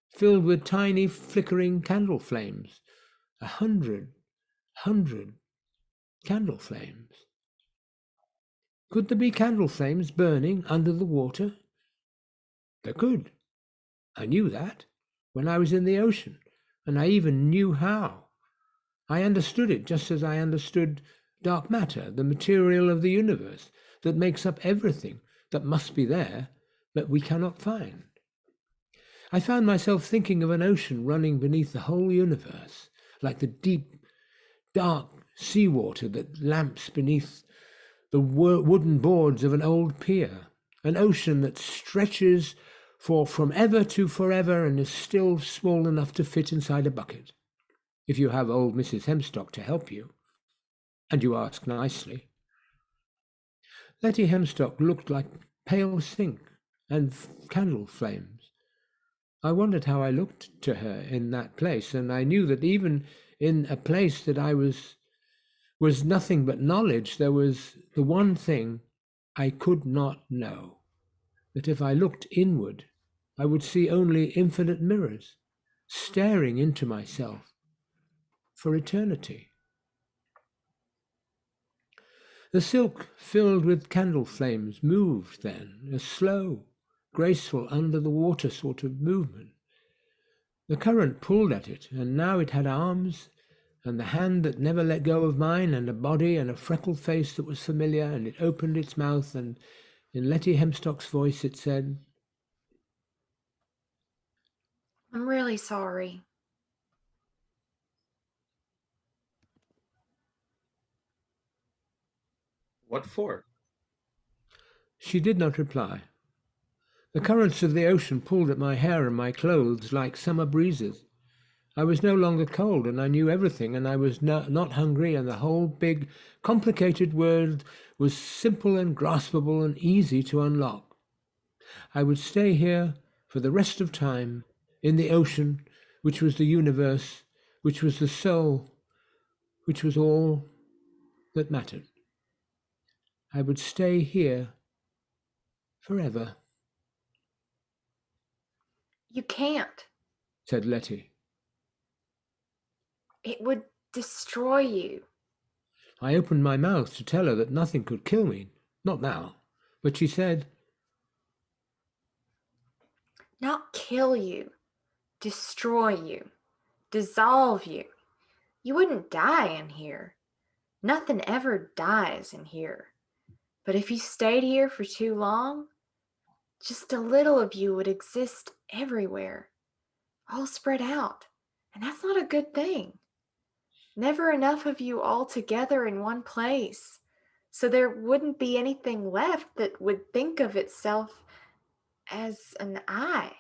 filled with tiny flickering candle flames, 100 candle flames. Could there be candle flames burning under the water? There could. I knew that when I was in the ocean, and I even knew how. I understood it just as I understood dark matter, the material of the universe that makes up everything that must be there that we cannot find. I found myself thinking of an ocean running beneath the whole universe, like the deep, dark seawater that lamps beneath the wooden boards of an old pier, an ocean that stretches from ever to forever and is still small enough to fit inside a bucket, if you have old Mrs. Hempstock to help you, and you ask nicely. Lettie Hempstock looked like pale zinc and candle flames. I wondered how I looked to her in that place, and I knew that even in a place that I was nothing but knowledge, there was the one thing I could not know, that if I looked inward, I would see only infinite mirrors, staring into myself for eternity. The silk filled with candle flames moved then, a slow, graceful under-the-water sort of movement. The current pulled at it, and now it had arms, and the hand that never let go of mine, and a body and a freckled face that was familiar, and it opened its mouth, and in Lettie Hempstock's voice it said, I'm really sorry. What for? She did not reply. The currents of the ocean pulled at my hair and my clothes like summer breezes. I was no longer cold, and I knew everything, and I was not hungry, and the whole big, complicated world was simple and graspable and easy to unlock. I would stay here for the rest of time, in the ocean, which was the universe, which was the soul, which was all that mattered. I would stay here forever. You can't. Said Lettie. It would destroy you. I opened my mouth to tell her that nothing could kill me, not now, but she said, Not kill you, destroy you, dissolve you. You wouldn't die in here. Nothing ever dies in here. But if you stayed here for too long, just a little of you would exist everywhere, all spread out. And that's not a good thing. Never enough of you all together in one place. So there wouldn't be anything left that would think of itself as an I.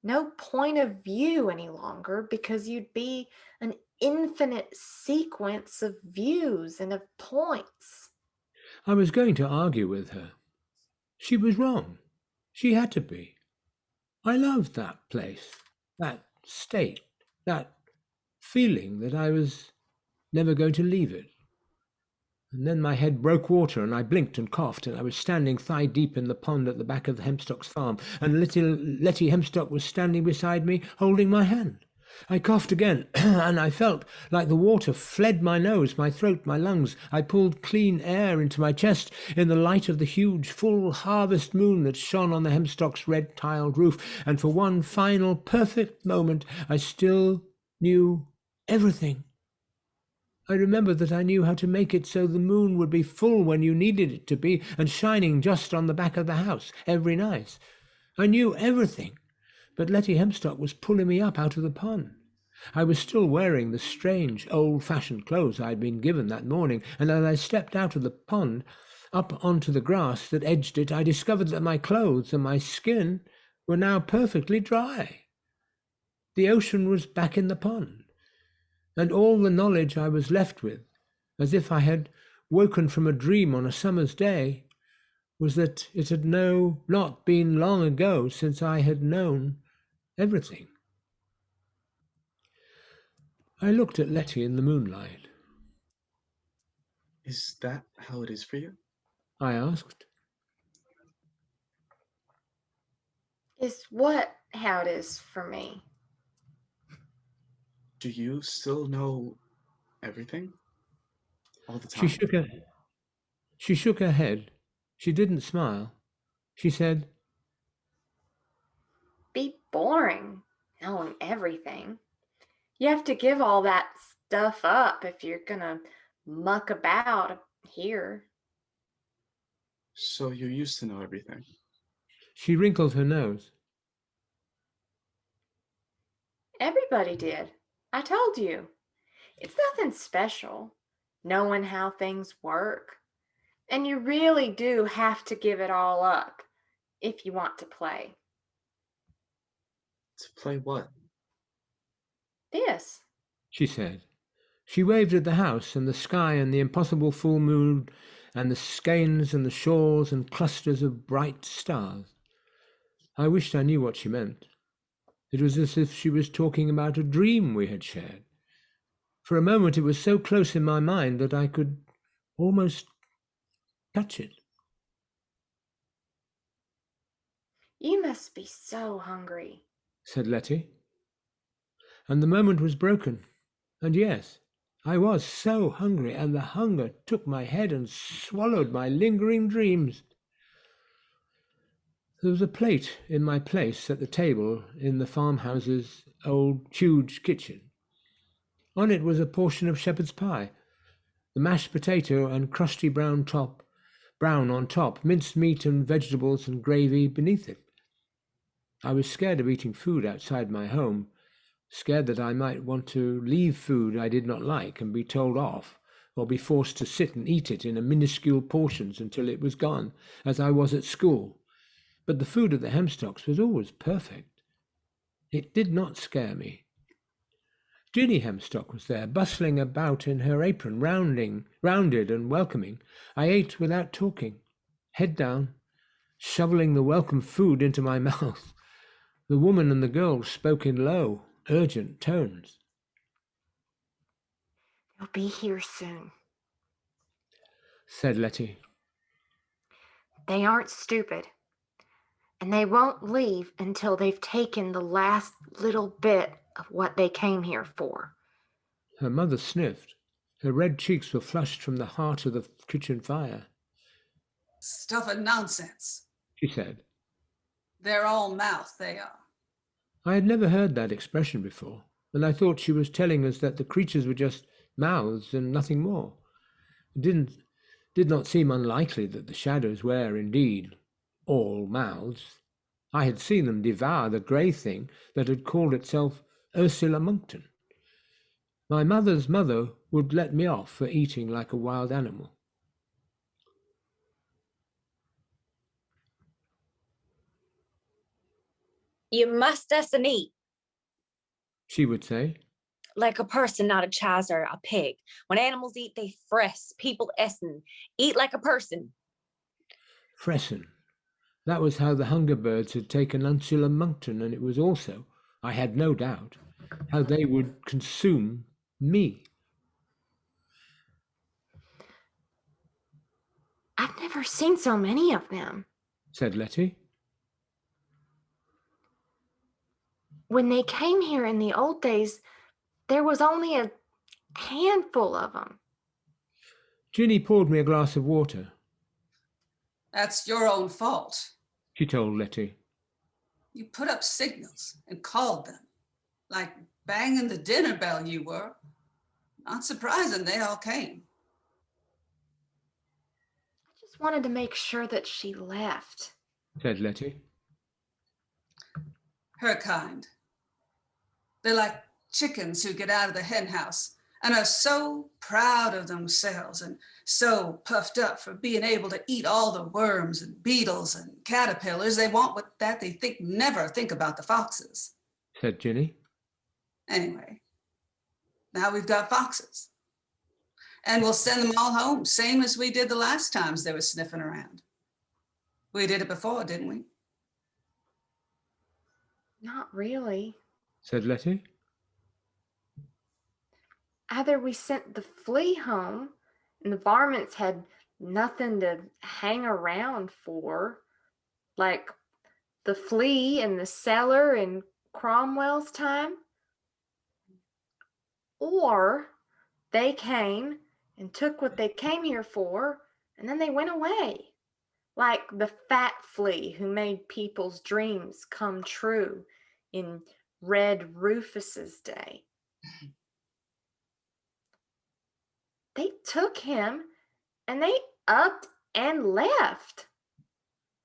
No point of view any longer, because you'd be an infinite sequence of views and of points. I was going to argue with her. She was wrong. She had to be. I loved that place, that state, that feeling that I was never going to leave it. And then my head broke water, and I blinked and coughed, and I was standing thigh-deep in the pond at the back of the Hempstock's farm, and Lettie Hempstock was standing beside me, holding my hand. I coughed again, and I felt like the water fled my nose, my throat, my lungs. I pulled clean air into my chest in the light of the huge, full harvest moon that shone on the Hempstock's red-tiled roof, and for one final, perfect moment, I still knew everything. I remembered that I knew how to make it so the moon would be full when you needed it to be, and shining just on the back of the house every night. I knew everything. But Lettie Hempstock was pulling me up out of the pond. I was still wearing the strange, old-fashioned clothes I had been given that morning, and as I stepped out of the pond, up onto the grass that edged it, I discovered that my clothes and my skin were now perfectly dry. The ocean was back in the pond, and all the knowledge I was left with, as if I had woken from a dream on a summer's day, was that it had not been long ago since I had known everything. I looked at Lettie in the moonlight. Is that how it is for you? I asked. Is what how it is for me? Do you still know everything? All the She time? shook her head. She didn't smile. She said, Be boring, knowing everything. You have to give all that stuff up if you're gonna muck about here. So you used to know everything? She wrinkled her nose. Everybody did. I told you. It's nothing special, knowing how things work. And you really do have to give it all up if you want to play. To play what? This. She said. She waved at the house and the sky and the impossible full moon and the skeins and the shores and clusters of bright stars. I wished I knew what she meant. It was as if she was talking about a dream we had shared. For a moment it was so close in my mind that I could almost touch it. You must be so hungry, said Lettie. And the moment was broken. And yes, I was so hungry, and the hunger took my head and swallowed my lingering dreams. There was a plate in my place at the table in the farmhouse's old huge kitchen. On it was a portion of shepherd's pie, the mashed potato and crusty brown on top, minced meat and vegetables and gravy beneath it. I was scared of eating food outside my home, scared that I might want to leave food I did not like and be told off, or be forced to sit and eat it in minuscule portions until it was gone, as I was at school. But the food at the Hempstocks was always perfect. It did not scare me. Ginnie Hempstock was there, bustling about in her apron, rounded and welcoming. I ate without talking, head down, shoveling the welcome food into my mouth. The woman and the girl spoke in low, urgent tones. You'll be here soon, said Lettie. They aren't stupid, and they won't leave until they've taken the last little bit of what they came here for. Her mother sniffed. Her red cheeks were flushed from the heart of the kitchen fire. Stuff and nonsense, she said. They're all mouth, they are. I had never heard that expression before, and I thought she was telling us that the creatures were just mouths and nothing more. It did not seem unlikely that the shadows were indeed all mouths. I had seen them devour the grey thing that had called itself Ursula Monkton. My mother's mother would let me off for eating like a wild animal. You must us and eat. She would say. Like a person, not a chaz or a pig. When animals eat, they fress. People essen. Eat like a person. Fressen. That was how the hunger birds had taken Ursula Monkton, and it was also, I had no doubt, how they would consume me. I've never seen so many of them, said Lettie. When they came here in the old days, there was only a handful of them. Ginny poured me a glass of water. That's your own fault. She told Lettie. You put up signals and called them. Like banging the dinner bell you were. Not surprising they all came. I just wanted to make sure that she left, said Lettie. Her kind. They're like chickens who get out of the hen house and are so proud of themselves and so puffed up for being able to eat all the worms and beetles and caterpillars they want with that they never think about the foxes, said Ginny. Anyway, now we've got foxes. And we'll send them all home, same as we did the last times they were sniffing around. We did it before, didn't we? Not really, said Lettie. Either we sent the flea home and the varmints had nothing to hang around for, like the flea in the cellar in Cromwell's time, or they came and took what they came here for and then they went away, like the fat flea who made people's dreams come true in Red Rufus's day. They took him and they upped and left.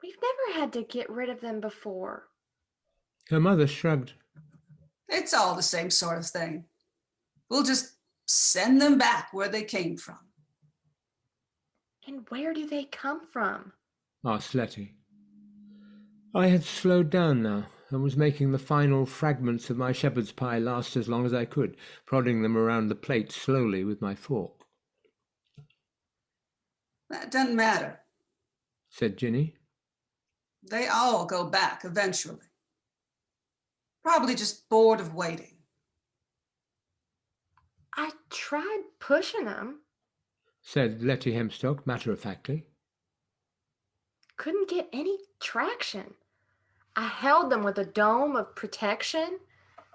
We've never had to get rid of them before. Her mother shrugged. It's all the same sort of thing. We'll just send them back where they came from. And where do they come from? Asked Lettie. I had slowed down now and was making the final fragments of my shepherd's pie last as long as I could, prodding them around the plate slowly with my fork. That doesn't matter, said Ginny. They all go back eventually. Probably just bored of waiting. I tried pushing them, said Lettie Hempstock matter-of-factly. Couldn't get any traction. I held them with a dome of protection,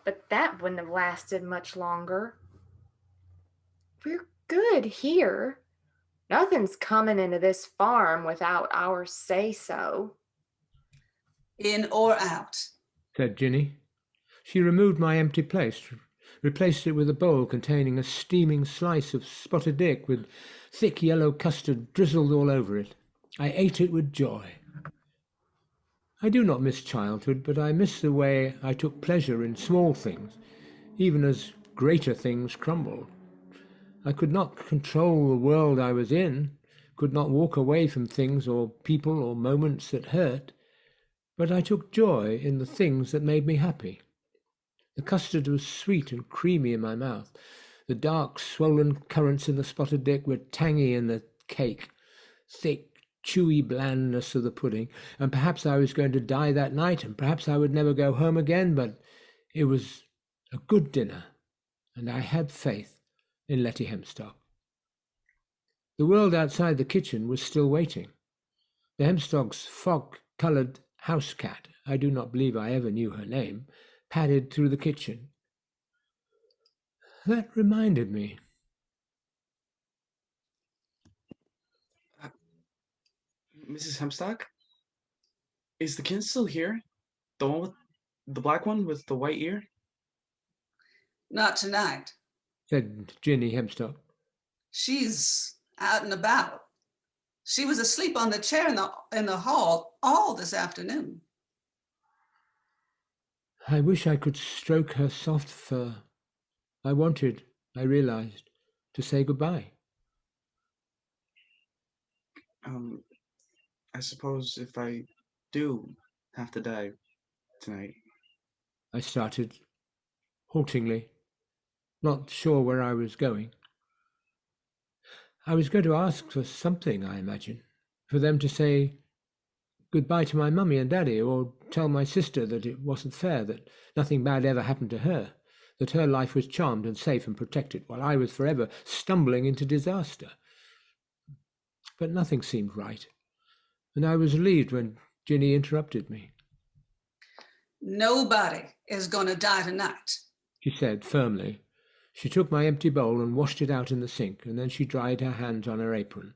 but that wouldn't have lasted much longer. We're good here. Nothing's coming into this farm without our say-so. In or out, said Ginny. She removed my empty plate, replaced it with a bowl containing a steaming slice of spotted dick with thick yellow custard drizzled all over it. I ate it with joy. I do not miss childhood, but I miss the way I took pleasure in small things, even as greater things crumbled. I could not control the world I was in, could not walk away from things or people or moments that hurt, but I took joy in the things that made me happy. The custard was sweet and creamy in my mouth. The dark, swollen currants in the spotted dick were tangy in the cake, thick, chewy blandness of the pudding, and perhaps I was going to die that night, and perhaps I would never go home again, but it was a good dinner, and I had faith in Lettie Hempstock. The world outside the kitchen was still waiting. The Hempstock's fog-coloured house cat, I do not believe I ever knew her name, padded through the kitchen. That reminded me. Mrs. Hempstock? Is the kin still here? The one with the black one with the white ear? Not tonight, said Ginny Hempstock. She's out and about. She was asleep on the chair in the hall all this afternoon. I wish I could stroke her soft fur. I wanted, I realized, to say goodbye. I suppose if I do have to die tonight. I started, haltingly, not sure where I was going. I was going to ask for something, I imagine, for them to say goodbye to my mummy and daddy, or tell my sister that it wasn't fair, that nothing bad ever happened to her, that her life was charmed and safe and protected, while I was forever stumbling into disaster. But nothing seemed right, and I was relieved when Ginny interrupted me. Nobody is going to die tonight. She said firmly. She took my empty bowl and washed it out in the sink, and then she dried her hands on her apron.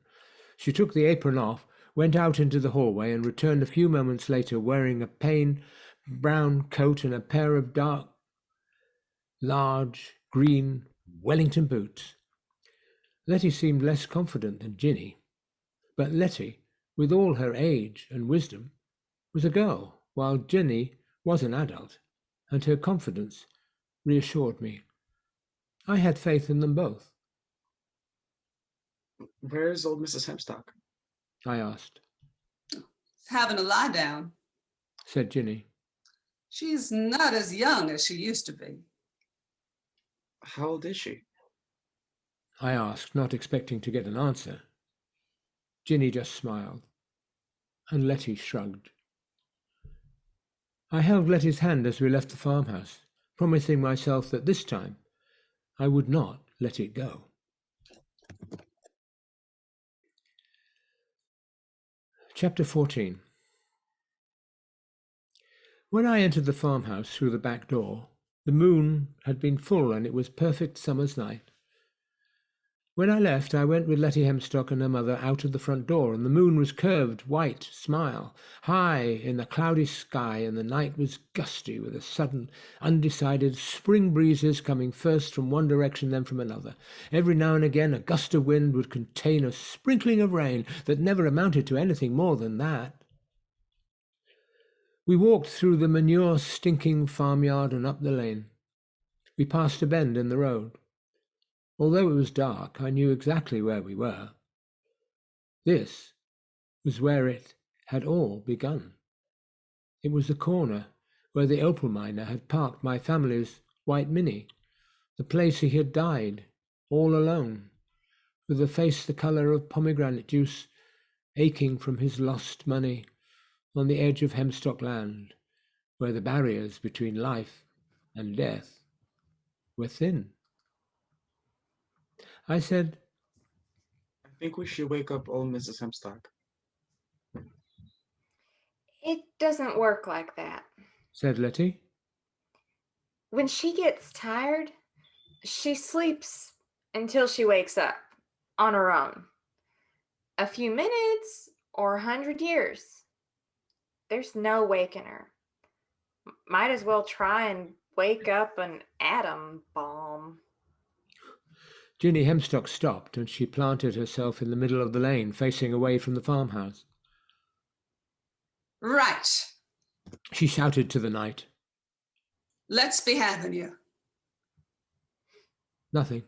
She took the apron off, went out into the hallway, and returned a few moments later wearing a plain brown coat and a pair of dark, large, green Wellington boots. Lettie seemed less confident than Ginny, but Lettie, with all her age and wisdom, was a girl, while Ginny was an adult, and her confidence reassured me. I had faith in them both. Where's old Mrs. Hempstock? I asked. Having a lie down, Said Ginny. She's not as young as she used to be. How old is she? I asked, not expecting to get an answer. Ginny just smiled, and Lettie shrugged. I held Lettie's hand as we left the farmhouse, promising myself that this time I would not let it go. Chapter 14. When I entered the farmhouse through the back door, the moon had been full and it was perfect summer's night. When I left, I went with Lettie Hempstock and her mother out of the front door, and the moon was curved, white, smile, high in the cloudy sky, and the night was gusty with a sudden, undecided spring breezes coming first from one direction, then from another. Every now and again a gust of wind would contain a sprinkling of rain that never amounted to anything more than that. We walked through the manure-stinking farmyard and up the lane. We passed a bend in the road. Although it was dark, I knew exactly where we were. This was where it had all begun. It was the corner where the opal miner had parked my family's white Mini, the place he had died, all alone, with a face the colour of pomegranate juice, aching from his lost money, on the edge of Hempstock land, where the barriers between life and death were thin. I said, I think we should wake up old Mrs. Hempstock. It doesn't work like that. said Lettie. When she gets tired, she sleeps until she wakes up on her own. A few minutes or 100 years. There's no waking her. Might as well try and wake up an atom bomb. Ginny Hempstock stopped, and she planted herself in the middle of the lane, facing away from the farmhouse. Right. She shouted to the night. Let's be having you. Nothing.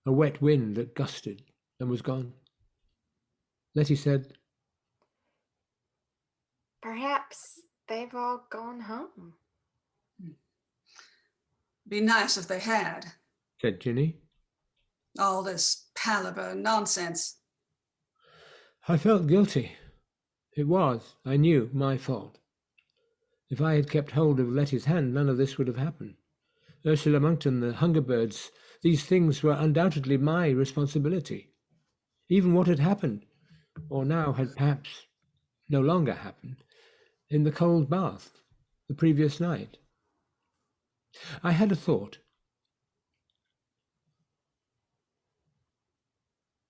A wet wind that gusted and was gone. Lettie said, Perhaps they've all gone home. Be nice if they had. said Ginny. All this palaver nonsense. I felt guilty. It was, I knew, my fault. If I had kept hold of Lettie's hand, none of this would have happened. Ursula Monkton, the hunger birds, these things were undoubtedly my responsibility. Even what had happened, or now had perhaps no longer happened, in the cold bath the previous night. I had a thought.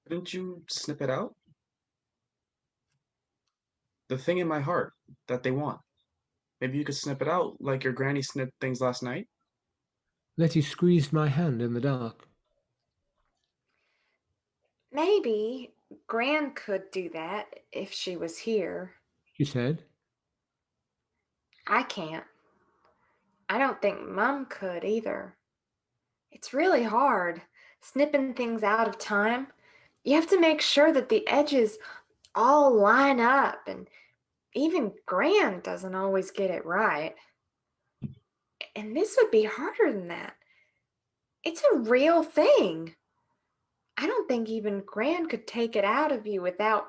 Didn't you snip it out? The thing in my heart that they want. Maybe you could snip it out like your granny snipped things last night? Lettie squeezed my hand in the dark. Maybe Gran could do that if she was here. She said. I can't. I don't think Mum could either. It's really hard, snipping things out of time. You have to make sure that the edges all line up, and even Gran doesn't always get it right. And this would be harder than that. It's a real thing. I don't think even Gran could take it out of you without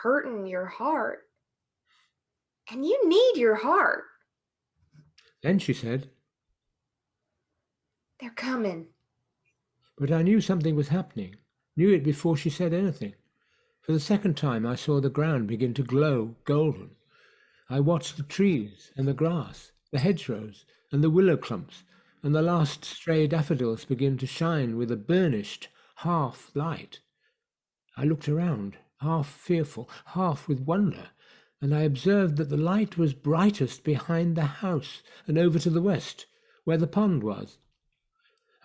hurting your heart. And you need your heart. Then she said, They're coming. but I knew something was happening, knew it before she said anything. For the second time I saw the ground begin to glow golden. I watched the trees and the grass, the hedgerows and the willow clumps, and the last stray daffodils begin to shine with a burnished half light. I looked around, half fearful, half with wonder, and I observed that the light was brightest behind the house and over to the west, where the pond was.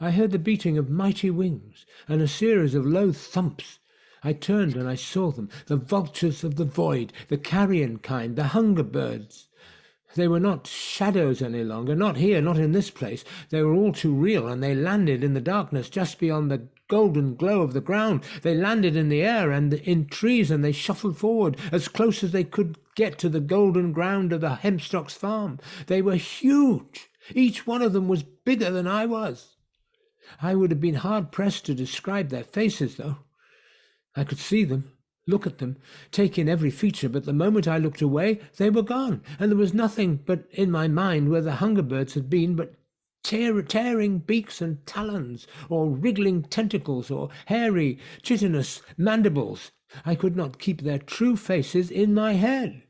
I heard the beating of mighty wings and a series of low thumps. I turned and I saw them, the vultures of the void, the carrion kind, the hunger birds. They were not shadows any longer, not here, not in this place. They were all too real, and they landed in the darkness just beyond the golden glow of the ground. They landed in the air and in trees, and they shuffled forward as close as they could get to the golden ground of the Hempstock's farm. They were huge. Each one of them was bigger than I was. I would have been hard-pressed to describe their faces, though. I could see them, look at them, take in every feature, but the moment I looked away, they were gone, and there was nothing but in my mind where the hunger birds had been but tearing beaks and talons, or wriggling tentacles, or hairy, chitinous mandibles. I could not keep their true faces in my head.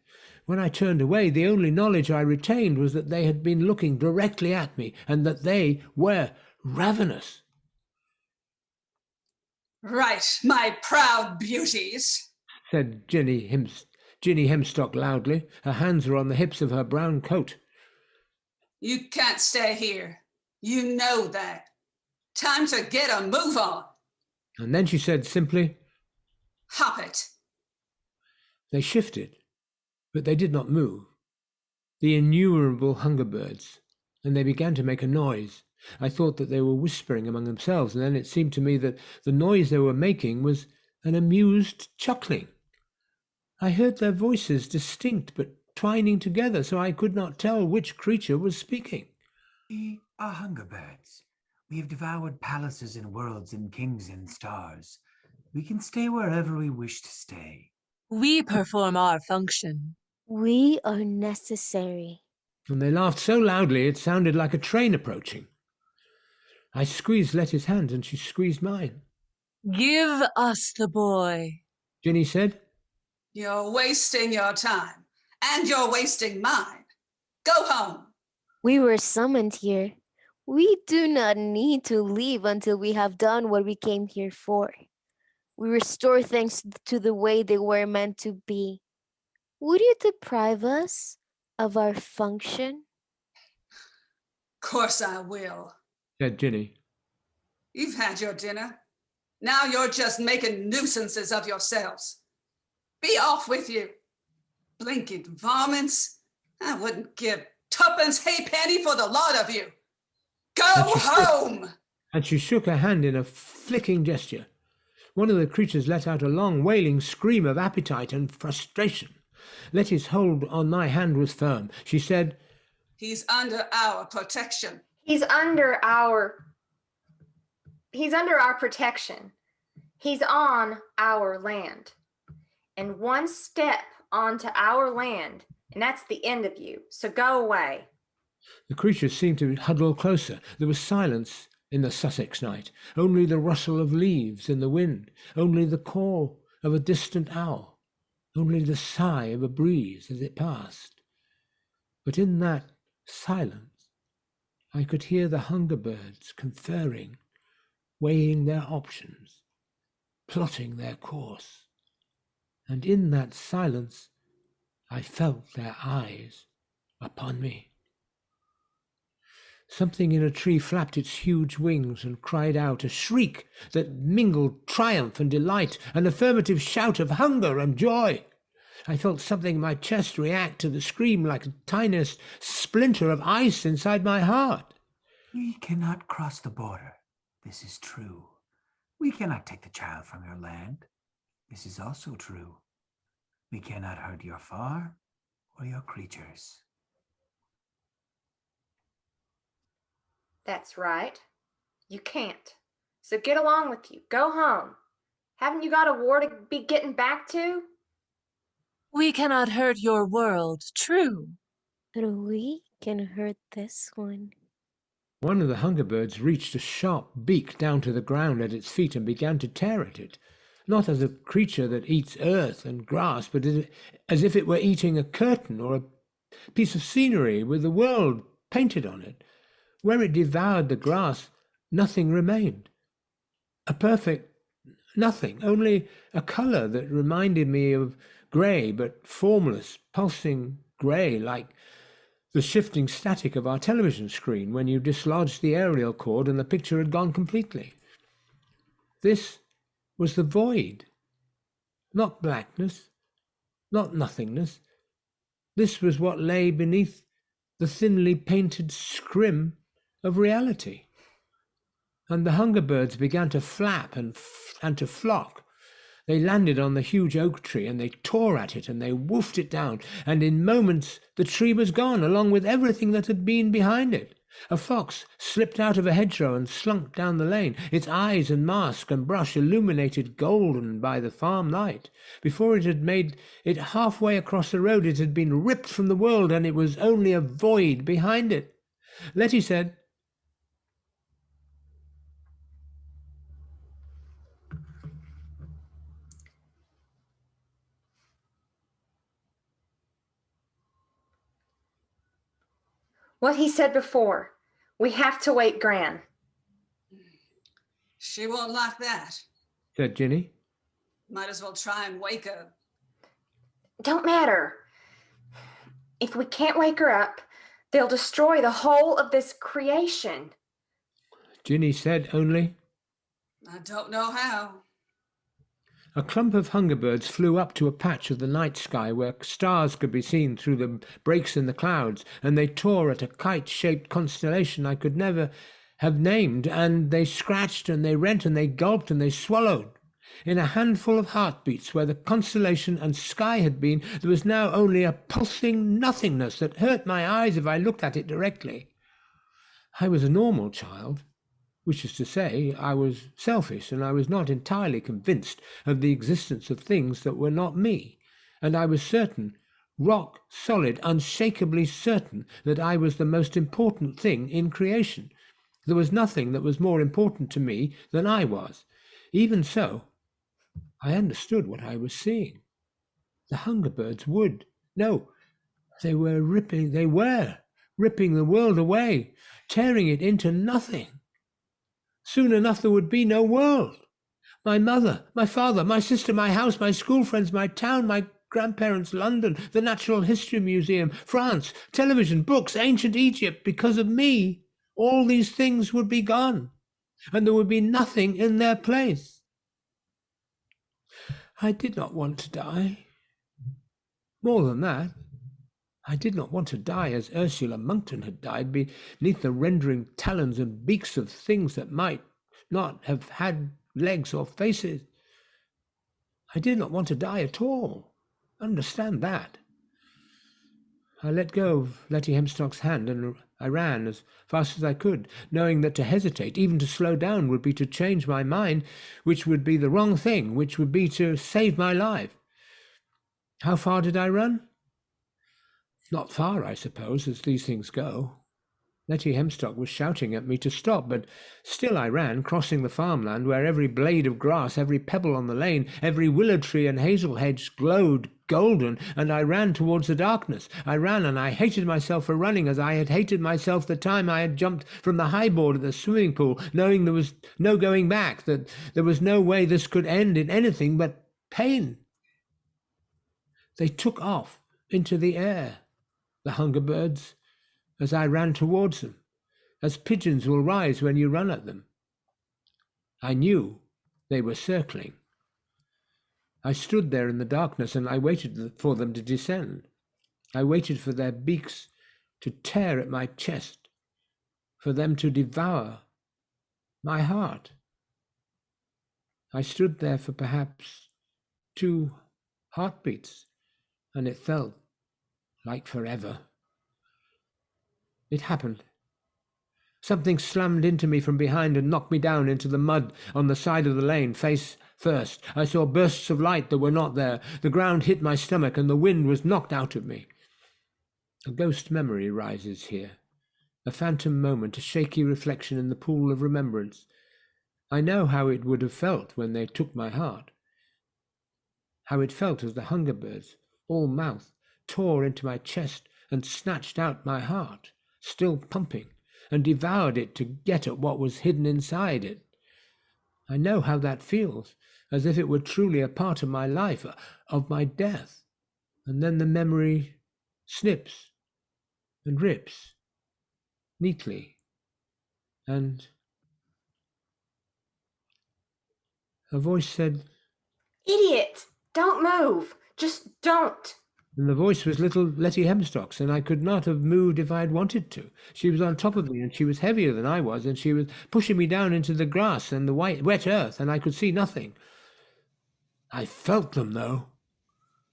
When I turned away, the only knowledge I retained was that they had been looking directly at me, and that they were ravenous. Right, my proud beauties, said Ginny Hempstock loudly. Her hands were on the hips of her brown coat. You can't stay here. You know that. Time to get a move on. And then she said simply, Hop it. They shifted, but they did not move. The innumerable hunger birds, and they began to make a noise. I thought that they were whispering among themselves, and then it seemed to me that the noise they were making was an amused chuckling. I heard their voices distinct, but twining together, so I could not tell which creature was speaking. We are hunger birds. We have devoured palaces and worlds and kings and stars. We can stay wherever we wish to stay. We perform our function. We are necessary. And they laughed so loudly it sounded like a train approaching. I squeezed Lettie's hand, and she squeezed mine. Give us the boy, Ginny said. You're wasting your time, and you're wasting mine. Go home. We were summoned here. We do not need to leave until we have done what we came here for. We restore things to the way they were meant to be. Would you deprive us of our function? Course I will, said Ginny. You've had your dinner. Now you're just making nuisances of yourselves. Be off with you. Blinking varmints. I wouldn't give tuppence halfpenny for the lot of you. Go home! And she shook her hand in a flicking gesture. One of the creatures let out a long, wailing scream of appetite and frustration. Lettie's hold on my hand was firm. She said, He's under our protection. He's under our protection. He's on our land. And one step onto our land, and that's the end of you. So go away. The creatures seemed to huddle closer. There was silence in the Sussex night, only the rustle of leaves in the wind, only the call of a distant owl, only the sigh of a breeze as it passed. But in that silence, I could hear the hunger birds conferring, weighing their options, plotting their course. And in that silence, I felt their eyes upon me. Something in a tree flapped its huge wings and cried out, a shriek that mingled triumph and delight, an affirmative shout of hunger and joy. I felt something in my chest react to the scream like a tiniest splinter of ice inside my heart. We cannot cross the border. This is true. We cannot take the child from your land. This is also true. We cannot hurt your farm or your creatures. That's right. You can't. So get along with you. Go home. Haven't you got a war to be getting back to? We cannot hurt your world, true. But we can hurt this one. One of the hunger birds reached a sharp beak down to the ground at its feet and began to tear at it, not as a creature that eats earth and grass, but as if it were eating a curtain or a piece of scenery with the world painted on it. Where it devoured the grass, nothing remained. A perfect nothing, only a colour that reminded me of grey, but formless, pulsing grey, like the shifting static of our television screen when you dislodged the aerial cord and the picture had gone completely. This was the void, not blackness, not nothingness. This was what lay beneath the thinly painted scrim of reality. And the hunger birds began to flap and to flock. They landed on the huge oak tree and they tore at it and they woofed it down, and in moments the tree was gone along with everything that had been behind it. A fox slipped out of a hedgerow and slunk down the lane, its eyes and mask and brush illuminated golden by the farm light. Before it had made it halfway across the road, it had been ripped from the world, and it was only a void behind it. Lettie said, What he said before. We have to wake Gran. She won't like that. said Ginny. Might as well try and wake her. Don't matter. If we can't wake her up, they'll destroy the whole of this creation. Ginny said only, I don't know how. A clump of hunger birds flew up to a patch of the night sky where stars could be seen through the breaks in the clouds, and they tore at a kite-shaped constellation I could never have named, and they scratched and they rent and they gulped and they swallowed. In a handful of heartbeats where the constellation and sky had been, there was now only a pulsing nothingness that hurt my eyes if I looked at it directly. I was a normal child, which is to say, I was selfish, and I was not entirely convinced of the existence of things that were not me, and I was certain, rock solid, unshakably certain, that I was the most important thing in creation. There was nothing that was more important to me than I was. Even so, I understood what I was seeing. The hunger birds would. No, they were ripping the world away, tearing it into nothing. Soon enough there would be no world. My mother, my father, my sister, my house, my school friends, my town, my grandparents, London, the Natural History Museum, France, television, books, ancient Egypt, because of me, all these things would be gone, and there would be nothing in their place. I did not want to die. More than that, I did not want to die as Ursula Monkton had died, beneath the rending talons and beaks of things that might not have had legs or faces. I did not want to die at all. Understand that. I let go of Lettie Hempstock's hand and I ran as fast as I could, knowing that to hesitate, even to slow down, would be to change my mind, which would be the wrong thing, which would be to save my life. How far did I run? Not far, I suppose, as these things go. Lettie Hempstock was shouting at me to stop, but still I ran, crossing the farmland where every blade of grass, every pebble on the lane, every willow tree and hazel hedge glowed golden, and I ran towards the darkness. I ran, and I hated myself for running, as I had hated myself the time I had jumped from the high board at the swimming pool, knowing there was no going back, that there was no way this could end in anything but pain. They took off into the air, the hunger birds, as I ran towards them, as pigeons will rise when you run at them. I knew they were circling. I stood there in the darkness and I waited for them to descend. I waited for their beaks to tear at my chest, for them to devour my heart. I stood there for perhaps 2 heartbeats, and it felt like forever. It happened. Something slammed into me from behind and knocked me down into the mud on the side of the lane, face first. I saw bursts of light that were not there. The ground hit my stomach and the wind was knocked out of me. A ghost memory rises here, a phantom moment, a shaky reflection in the pool of remembrance. I know how it would have felt when they took my heart, how it felt as the hunger birds, all mouth, tore into my chest and snatched out my heart, still pumping, and devoured it to get at what was hidden inside it. I know how that feels, as if it were truly a part of my life, of my death. And then the memory snips and rips neatly, and a voice said, "Idiot! Don't move! Just don't!" and the voice was little Lettie Hempstock's, and I could not have moved if I had wanted to. She was on top of me, and she was heavier than I was, and she was pushing me down into the grass and the wet earth, and I could see nothing. I felt them, though.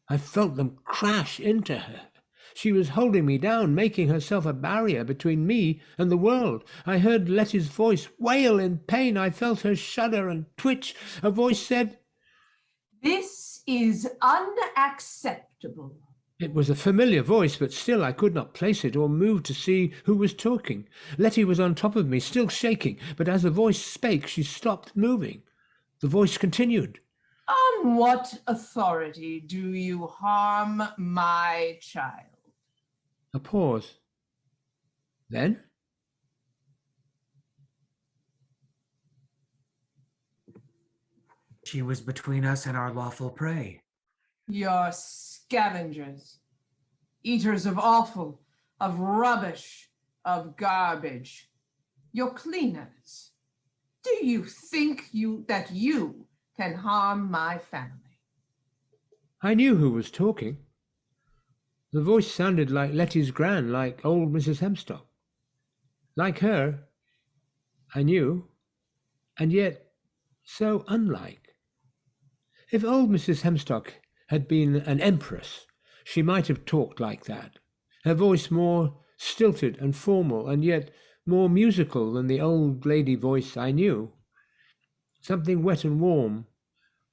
I felt them crash into her. She was holding me down, making herself a barrier between me and the world. I heard Lettie's voice wail in pain. I felt her shudder and twitch. A voice said, "This is unacceptable." It was a familiar voice, but still I could not place it or move to see who was talking. Lettie was on top of me, still shaking, but as the voice spake, she stopped moving. The voice continued. "On what authority do you harm my child?" A pause. Then? She was between us and our lawful prey. "Your scavengers, eaters of offal, of rubbish, of garbage, your cleaners. Do you think that you can harm my family?" I knew who was talking. The voice sounded like Lettie's gran, like old Mrs. Hempstock. Like her, I knew, and yet so unlike. If old Mrs. Hempstock had been an empress, she might have talked like that, her voice more stilted and formal, and yet more musical than the old lady voice I knew. Something wet and warm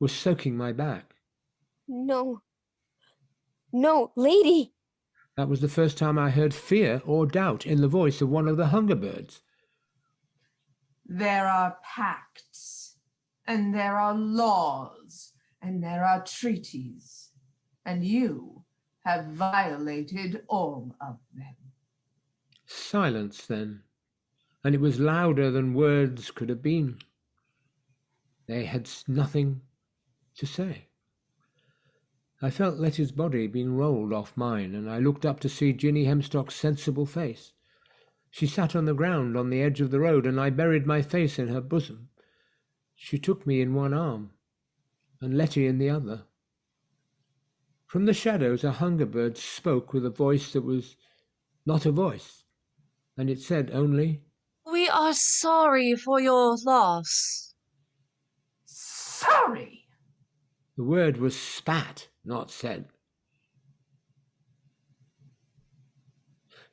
was soaking my back. No. No, lady! That was the first time I heard fear or doubt in the voice of one of the hunger birds. "There are pacts, and there are laws, and there are treaties, and you have violated all of them." Silence then, and it was louder than words could have been. They had nothing to say. I felt Lettie's body being rolled off mine, and I looked up to see Ginnie Hempstock's sensible face. She sat on the ground on the edge of the road, and I buried my face in her bosom. She took me in one arm, and Lettie in the other. From the shadows a hunger bird spoke with a voice that was not a voice, and it said only, "We are sorry for your loss." "Sorry!" The word was spat, not said.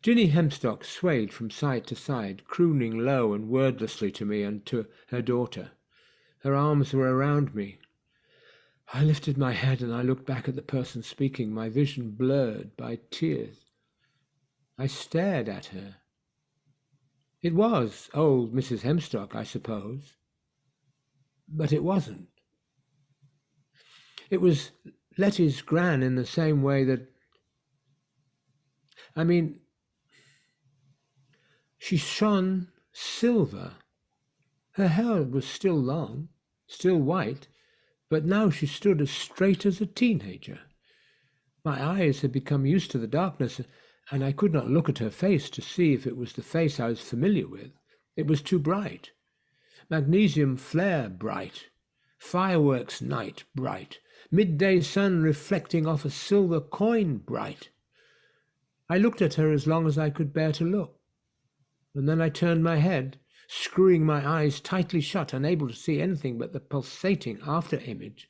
Ginnie Hempstock swayed from side to side, crooning low and wordlessly to me and to her daughter. Her arms were around me. I lifted my head and I looked back at the person speaking, my vision blurred by tears. I stared at her. It was old Mrs. Hempstock, I suppose, but it wasn't. It was Lettie's gran in the same way that, she shone silver. Her hair was still long, still white, but now she stood as straight as a teenager. My eyes had become used to the darkness, and I could not look at her face to see if it was the face I was familiar with. It was too bright. Magnesium flare bright, fireworks night bright, midday sun reflecting off a silver coin bright. I looked at her as long as I could bear to look, and then I turned my head, screwing my eyes tightly shut, unable to see anything but the pulsating after-image.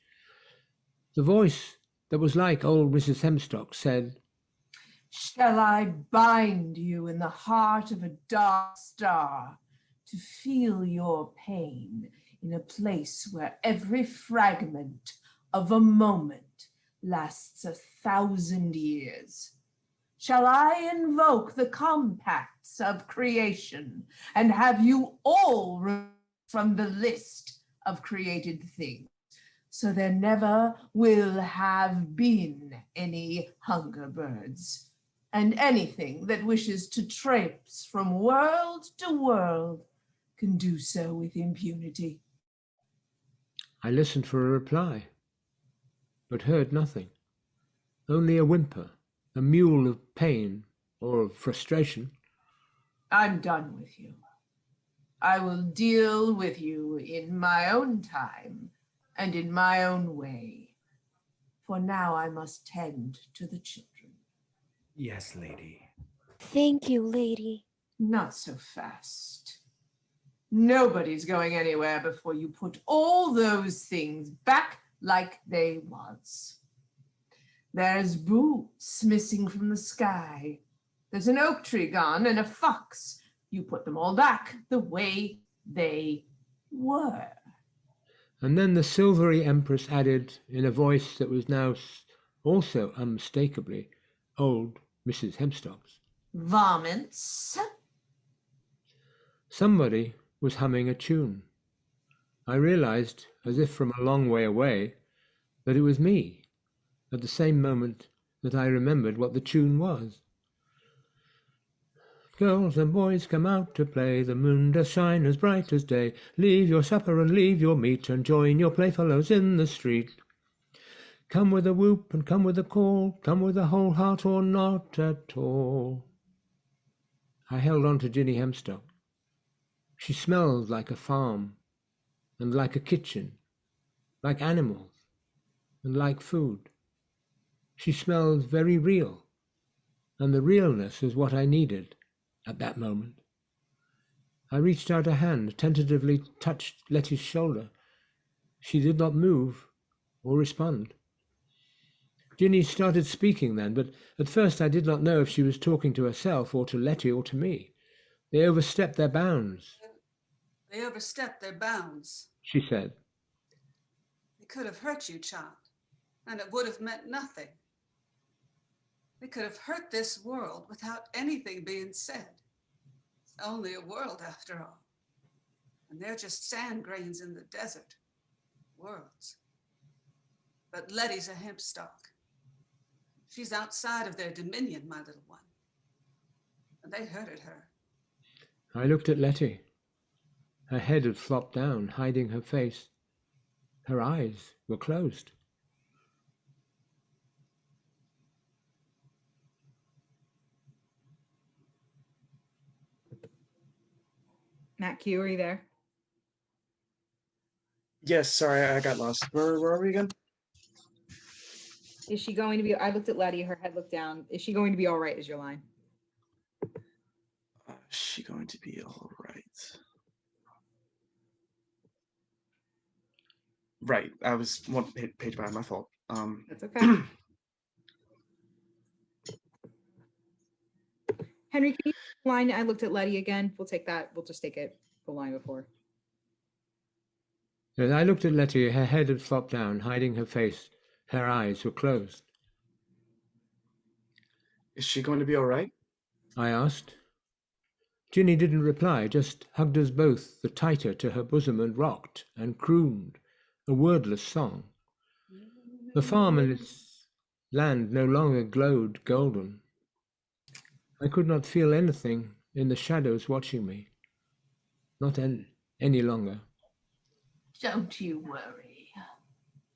The voice that was like old Mrs. Hempstock said, "Shall I bind you in the heart of a dark star to feel your pain in a place where every fragment of a moment lasts 1,000 years? Shall I invoke the compacts of creation and have you all removed from the list of created things, so there never will have been any hunger birds? and anything that wishes to traipse from world to world can do so with impunity. I listened for a reply, but heard nothing. Only a whimper, a mewl of pain or of frustration. I'm done with you. I will deal with you in my own time and in my own way. For now I must tend to the children. Yes, lady. Thank you, lady. Not so fast. Nobody's going anywhere before you put all those things back like they was. There's boots missing from the sky. There's an oak tree gone and a fox. You put them all back the way they were. And then the silvery empress added, in a voice that was now also unmistakably old Mrs. Hempstock's, Varmints. Somebody was humming a tune. I realized, as if from a long way away, that it was me, at the same moment that I remembered what the tune was. Girls and boys, come out to play, the moon does shine as bright as day. Leave your supper and leave your meat, and join your playfellows in the street. Come with a whoop and come with a call, come with a whole heart or not at all. I held on to Ginnie Hempstock. She smelled like a farm, and like a kitchen, like animals, and like food. She smelled very real, and the realness was what I needed at that moment. I reached out a hand, tentatively touched Lettie's shoulder. She did not move or respond. Ginny started speaking then, but at first I did not know if she was talking to herself or to Lettie or to me. They overstepped their bounds, They overstepped their bounds. she said. They could have hurt you, child, and it would have meant nothing. They could have hurt this world without anything being said. It's only a world after all. And they're just sand grains in the desert. Worlds. But Lettie's a Hempstock. She's outside of their dominion, my little one. And they hurted her. I looked at Lettie. Her head had flopped down, hiding her face. Her eyes were closed. Mathew, are you there? Yes, sorry, I got lost. Where are we again? Is she going to be? I looked at Lettie. Her head looked down. Is she going to be all right? Is your line? Is she going to be all right? Right, I was one page behind. My fault. That's okay. Henry, can you line? I looked at Lettie again. We'll take that. We'll just take it the line before. As I looked at Lettie, her head had flopped down, hiding her face. Her eyes were closed. Is she going to be all right? I asked. Ginny didn't reply, just hugged us both the tighter to her bosom and rocked and crooned a wordless song. The farm and its land no longer glowed golden. I could not feel anything in the shadows watching me. Not any longer. Don't you worry.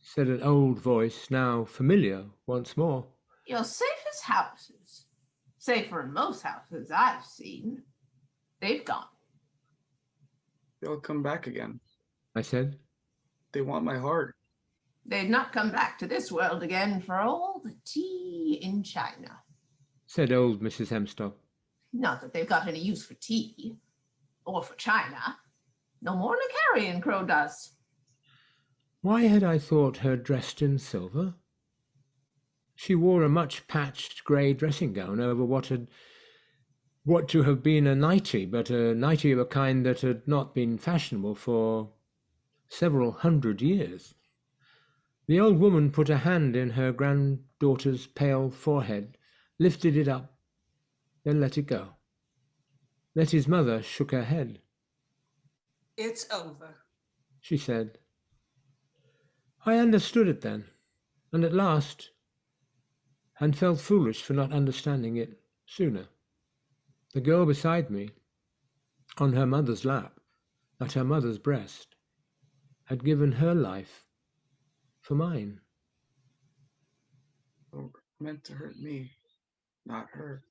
Said an old voice, now familiar once more. Your safest houses, safer than most houses I've seen, they've gone. They'll come back again. I said. They want my heart. They'd not come back to this world again for all the tea in China. Said old Mrs. Hempstock. Not that they've got any use for tea, or for China. No more than a carrion crow does. Why had I thought her dressed in silver? She wore a much patched grey dressing gown over what to have been a nightie, but a nightie of a kind that had not been fashionable for several 100 years. The old woman put a hand in her granddaughter's pale forehead, lifted it up, then let it go. Lettie's mother shook her head. It's over, she said. I understood it then, and at last, and felt foolish for not understanding it Sooner. The girl beside me, on her mother's lap, at her mother's breast, had given her life for mine. Oh, meant to hurt me, not her.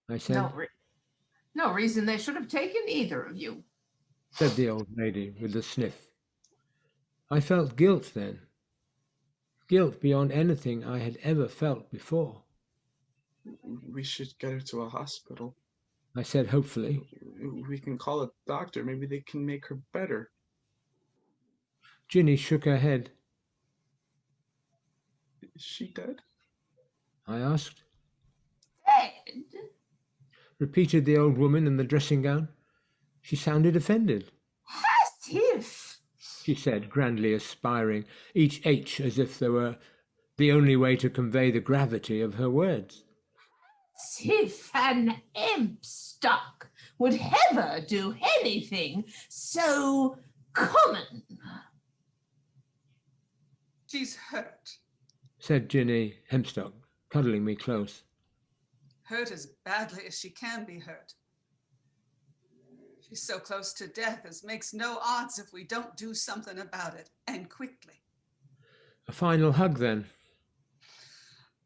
I said, No reason they should have taken either of you. said the old lady with a sniff. I felt guilt then. Guilt beyond anything I had ever felt before. We should get her to a hospital. I said hopefully. We can call a doctor. Maybe they can make her better. Ginny shook her head. Is she dead? I asked. Dead? Repeated the old woman in the dressing gown. She sounded offended. As if. She said, grandly aspiring, each H as if they were the only way to convey the gravity of her words. As if an Hempstock would ever do anything so common. She's hurt. Said Ginny Hempstock, cuddling me close. Hurt as badly as she can be hurt. She's so close to death as makes no odds if we don't do something about it, and quickly. A final hug then.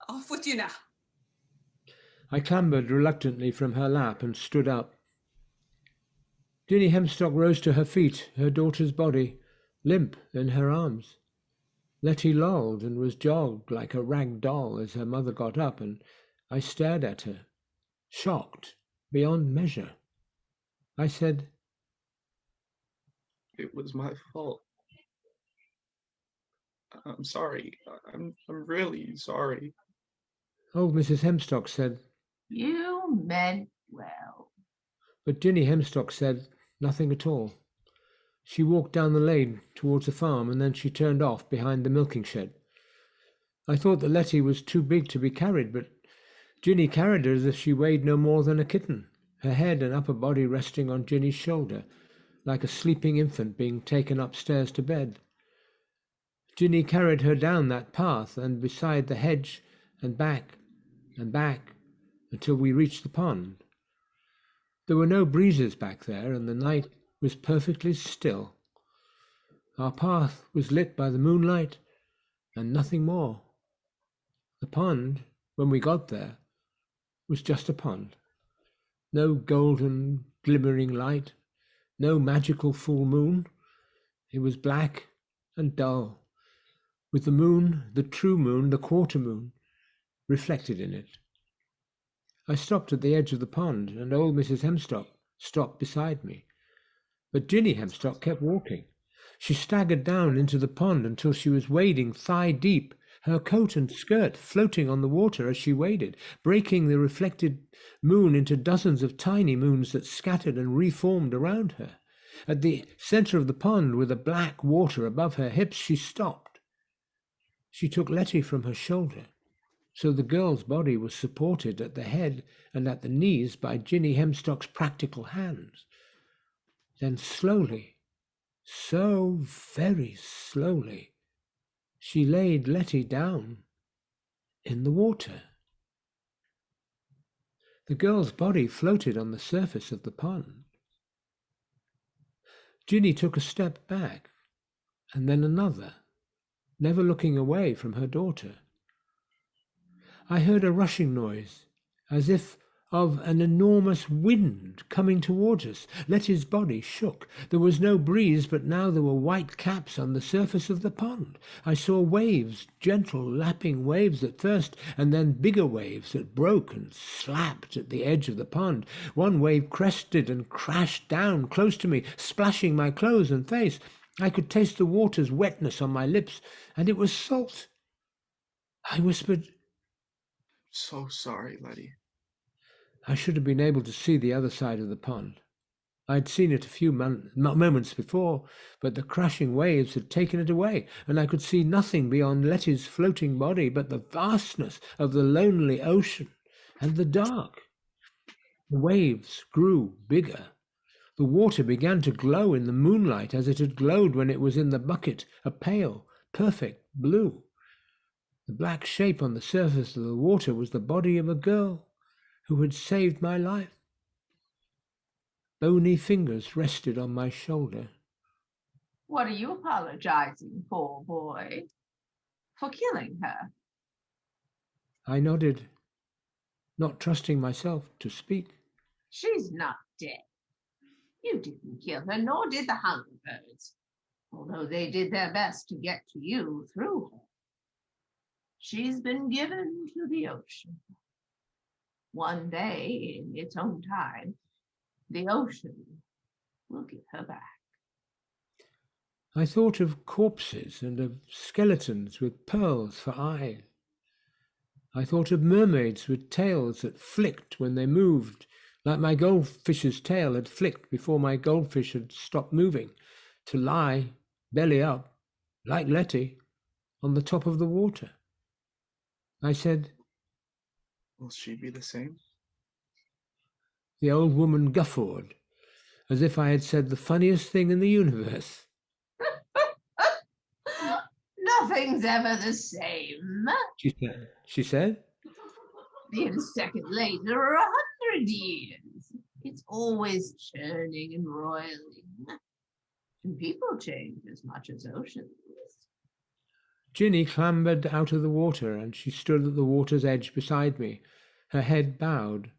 Off with you now. I clambered reluctantly from her lap and stood up. Ginny Hempstock rose to her feet, her daughter's body limp in her arms. Lettie lolled and was jogged like a rag doll as her mother got up, and I stared at her, shocked beyond measure. I said, It was my fault. I'm sorry. I'm really sorry. Old Mrs. Hempstock said, You meant well. but Ginny Hempstock said nothing at all. She walked down the lane towards the farm, and then she turned off behind the milking shed. I thought that Lettie was too big to be carried, but Ginny carried her as if she weighed no more than a kitten, her head and upper body resting on Ginny's shoulder, like a sleeping infant being taken upstairs to bed. Ginny carried her down that path and beside the hedge and back, until we reached the pond. There were no breezes back there, and the night was perfectly still. Our path was lit by the moonlight, and nothing more. The pond, when we got there, was just a pond. No golden, glimmering light, no magical full moon. It was black and dull, with the moon, the true moon, the quarter moon, reflected in it. I stopped at the edge of the pond, and old Mrs. Hempstock stopped beside me. But Ginny Hempstock kept walking. She staggered down into the pond until she was wading thigh deep, her coat and skirt floating on the water as she waded, breaking the reflected moon into dozens of tiny moons that scattered and reformed around her. At the center of the pond, with the black water above her hips, she stopped. She took Lettie from her shoulder, so the girl's body was supported at the head and at the knees by Ginny Hempstock's practical hands. Then slowly, so very slowly, she laid Lettie down in the water. The girl's body floated on the surface of the pond. Ginny took a step back, and then another, never looking away from her daughter. I heard a rushing noise, as if of an enormous wind coming towards us. Lettie's body shook. There was no breeze, but now there were white caps on the surface of the pond. I saw waves, gentle lapping waves at first, and then bigger waves that broke and slapped at the edge of the pond. One wave crested and crashed down close to me, splashing my clothes and face. I could taste the water's wetness on my lips, and it was salt. I whispered, So sorry, Lettie. I should have been able to see the other side of the pond. I had seen it a few moments before, but the crashing waves had taken it away, and I could see nothing beyond Lettie's floating body but the vastness of the lonely ocean and the dark. The waves grew bigger. The water began to glow in the moonlight as it had glowed when it was in the bucket, a pale, perfect blue. The black shape on the surface of the water was the body of a girl, who had saved my life. Bony fingers rested on my shoulder. What are you apologizing for, boy? For killing her? I nodded, not trusting myself to speak. She's not dead. You didn't kill her, nor did the Hungerbirds, although they did their best to get to you through her. She's been given to the ocean. One day, in its own time, the ocean will give her back. I thought of corpses and of skeletons with pearls for eyes. I thought of mermaids with tails that flicked when they moved, like my goldfish's tail had flicked before my goldfish had stopped moving, to lie, belly up, like Lettie, on the top of the water. I said, Will she be the same? The old woman guffawed, as if I had said the funniest thing in the universe. Nothing's ever the same. She said. Then a second later, 100 years. It's always churning and roiling. And people change as much as oceans. Ginny clambered out of the water, and she stood at the water's edge beside me, her head bowed.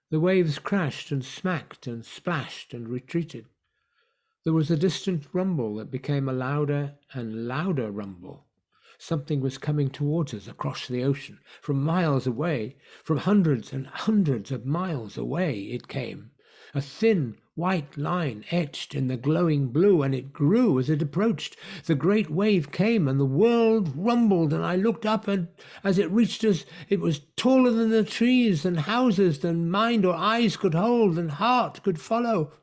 The waves crashed and smacked and splashed and retreated. There was a distant rumble that became a louder and louder rumble. Something was coming towards us across the ocean, from miles away, from hundreds and hundreds of miles away it came. A thin white line etched in the glowing blue, and it grew as it approached. The great wave came, and the world rumbled, and I looked up, and as it reached us, it was taller than the trees and houses than mind or eyes could hold and heart could follow.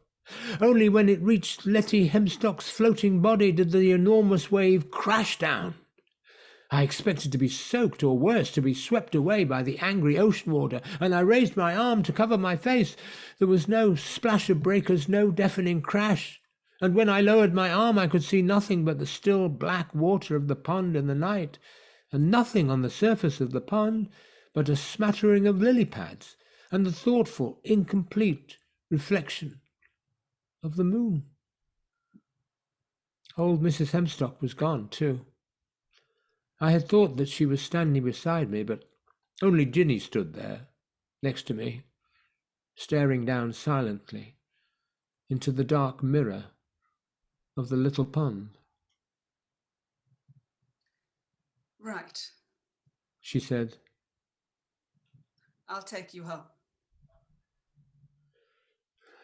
Only when it reached Lettie Hempstock's floating body did the enormous wave crash down. I expected to be soaked, or worse, to be swept away by the angry ocean water, and I raised my arm to cover my face. There was no splash of breakers, no deafening crash, and when I lowered my arm I could see nothing but the still black water of the pond in the night, and nothing on the surface of the pond but a smattering of lily pads and the thoughtful, incomplete reflection of the moon. Old Mrs. Hempstock was gone too. I had thought that she was standing beside me, but only Ginny stood there, next to me, staring down silently into the dark mirror of the little pond. Right. She said, I'll take you home.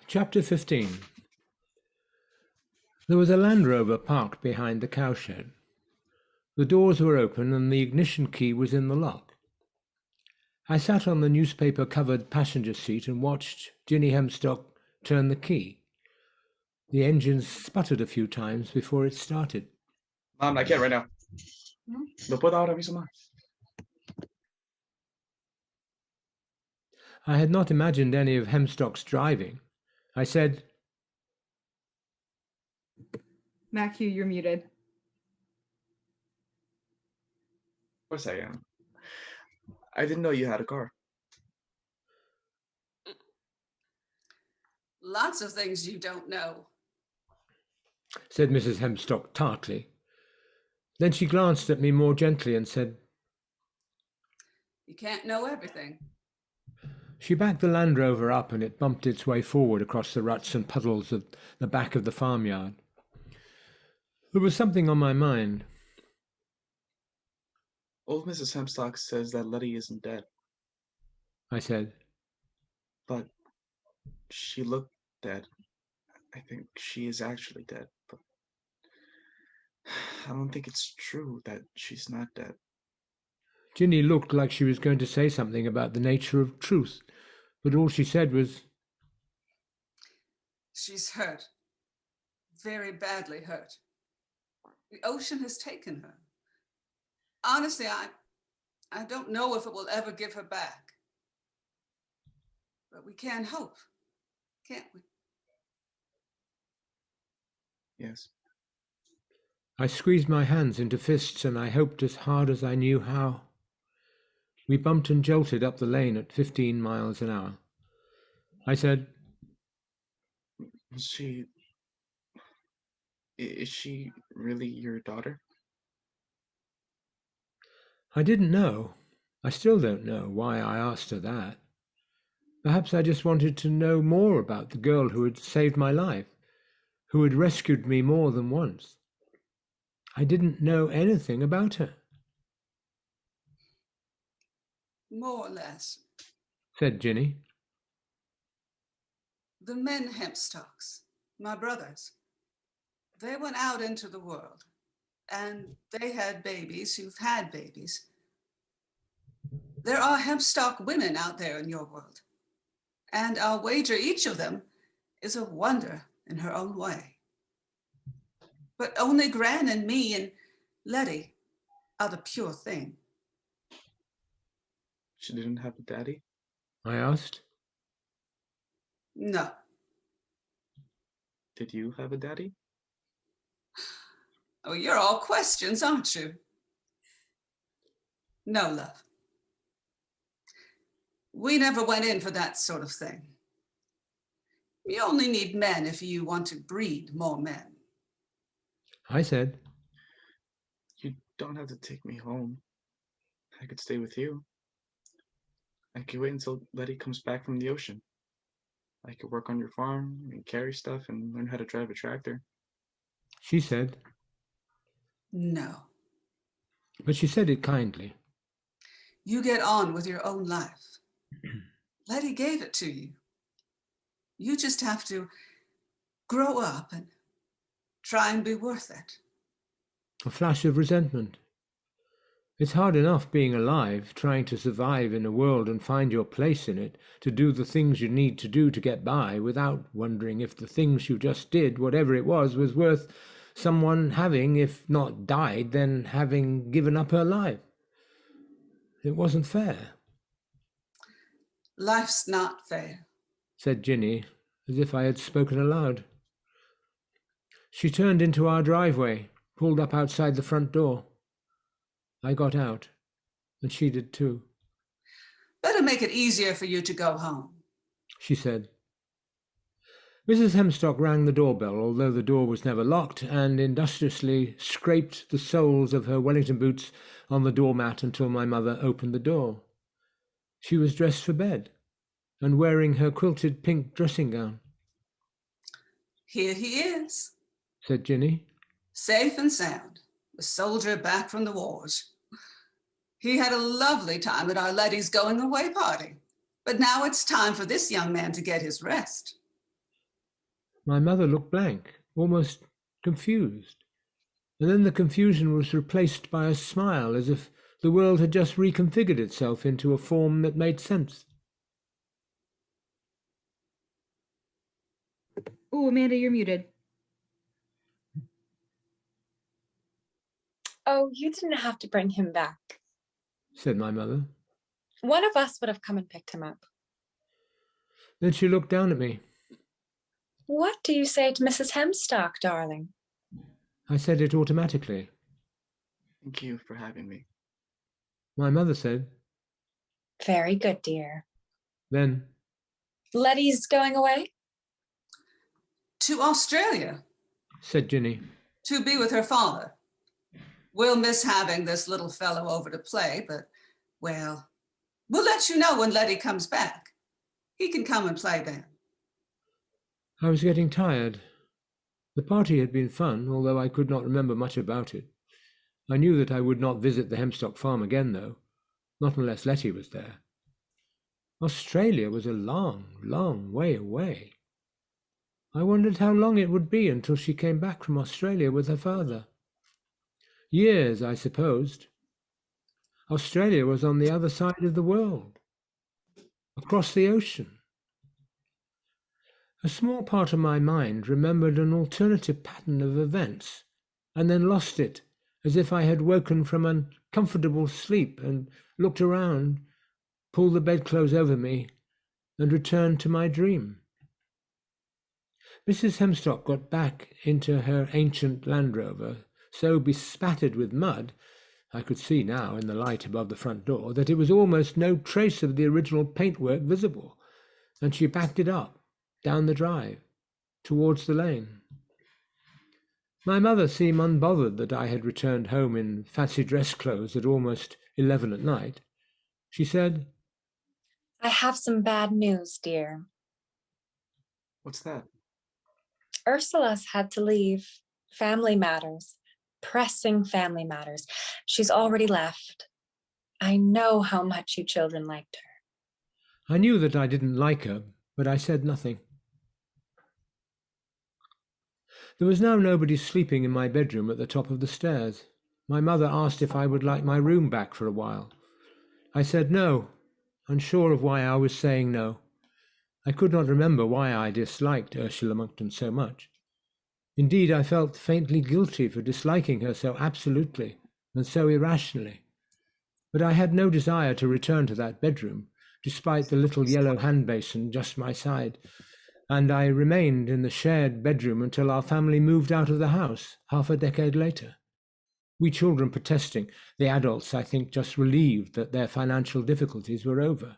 Chapter 15. There was a Land Rover parked behind the cowshed. The doors were open and the ignition key was in the lock. I sat on the newspaper-covered passenger seat and watched Ginny Hempstock turn the key. The engine sputtered a few times before it started. Mom, I can't right now. ¿Lo puedo ahora mismo más? I had not imagined any of Hempstock's driving. I said, Mathew, you're muted. Of course I am. I didn't know you had a car. Lots of things you don't know. said Mrs. Hempstock tartly. Then she glanced at me more gently and said, You can't know everything. She backed the Land Rover up and it bumped its way forward across the ruts and puddles of the back of the farmyard. There was something on my mind. Old Mrs. Hempstock says that Lettie isn't dead. I said. But she looked dead. I think she is actually dead, but I don't think it's true that she's not dead. Ginny looked like she was going to say something about the nature of truth, but all she said was, She's hurt. Very badly hurt. The ocean has taken her. Honestly, I don't know if it will ever give her back. But we can hope, can't we? Yes. I squeezed my hands into fists and I hoped as hard as I knew how. We bumped and jolted up the lane at 15 miles an hour. I said, Is she really your daughter? I didn't know. I still don't know why I asked her that. Perhaps I just wanted to know more about the girl who had saved my life, who had rescued me more than once. I didn't know anything about her, More or less. said Ginny. The men Hempstocks, my brothers, they went out into the world, and they had babies who've had babies. There are Hempstock women out there in your world, and I'll wager each of them is a wonder in her own way. But only Gran and me and Lettie are the pure thing. She didn't have a daddy? I asked. No. Did you have a daddy? Oh, you're all questions, aren't you? No, love. We never went in for that sort of thing. You only need men if you want to breed more men. I said, You don't have to take me home. I could stay with you. I could wait until Lettie comes back from the ocean. I could work on your farm and carry stuff and learn how to drive a tractor. She said, No. but she said it kindly. You get on with your own life. Lettie gave it to you. You just have to grow up and try and be worth it. A flash of resentment. It's hard enough being alive, trying to survive in a world and find your place in it, to do the things you need to do to get by without wondering if the things you just did, whatever it was worth someone having, if not died, then having given up her life. It wasn't fair. Life's not fair, said Ginny, as if I had spoken aloud. She turned into our driveway, pulled up outside the front door. I got out, and she did too. Better make it easier for you to go home, she said. Mrs. Hempstock rang the doorbell, although the door was never locked, and industriously scraped the soles of her Wellington boots on the doormat until my mother opened the door. She was dressed for bed, and wearing her quilted pink dressing gown. Here he is, said Ginny. Safe and sound, a soldier back from the wars. He had a lovely time at our Lettie's going away party, but now it's time for this young man to get his rest. My mother looked blank, almost confused, and then the confusion was replaced by a smile, as if the world had just reconfigured itself into a form that made sense. Oh, Amanda, you're muted. Oh, you didn't have to bring him back, said my mother. One of us would have come and picked him up. Then she looked down at me. What do you say to Mrs. Hempstock, darling? I said it automatically. Thank you for having me. My mother said, Very good, dear. Then, Lettie's going away? To Australia, said Ginny. to be with her father. We'll miss having this little fellow over to play, but, well, we'll let you know when Lettie comes back. He can come and play then. I was getting tired. The party had been fun, although I could not remember much about it. I knew that I would not visit the Hempstock farm again, though, not unless Lettie was there. Australia was a long, long way away. I wondered how long it would be until she came back from Australia with her father. Years, I supposed. Australia was on the other side of the world, across the ocean. A small part of my mind remembered an alternative pattern of events, and then lost it, as if I had woken from uncomfortable sleep and looked around, pulled the bedclothes over me, and returned to my dream. Mrs. Hempstock got back into her ancient Land Rover, so bespattered with mud I could see now, in the light above the front door, that it was almost no trace of the original paintwork visible, and she backed it up, down the drive, towards the lane. My mother seemed unbothered that I had returned home in fancy dress clothes at almost 11 at night. She said, I have some bad news, dear. What's that? Ursula's had to leave. Family matters. Pressing family matters. She's already left. I know how much you children liked her. I knew that I didn't like her, but I said nothing. There was now nobody sleeping in my bedroom at the top of the stairs. My mother asked if I would like my room back for a while. I said no, unsure of why I was saying no. I could not remember why I disliked Ursula Monkton so much. Indeed, I felt faintly guilty for disliking her so absolutely and so irrationally. But I had no desire to return to that bedroom, despite the little yellow hand basin just my side, and I remained in the shared bedroom until our family moved out of the house, half a decade later. We children protesting, the adults, I think, just relieved that their financial difficulties were over.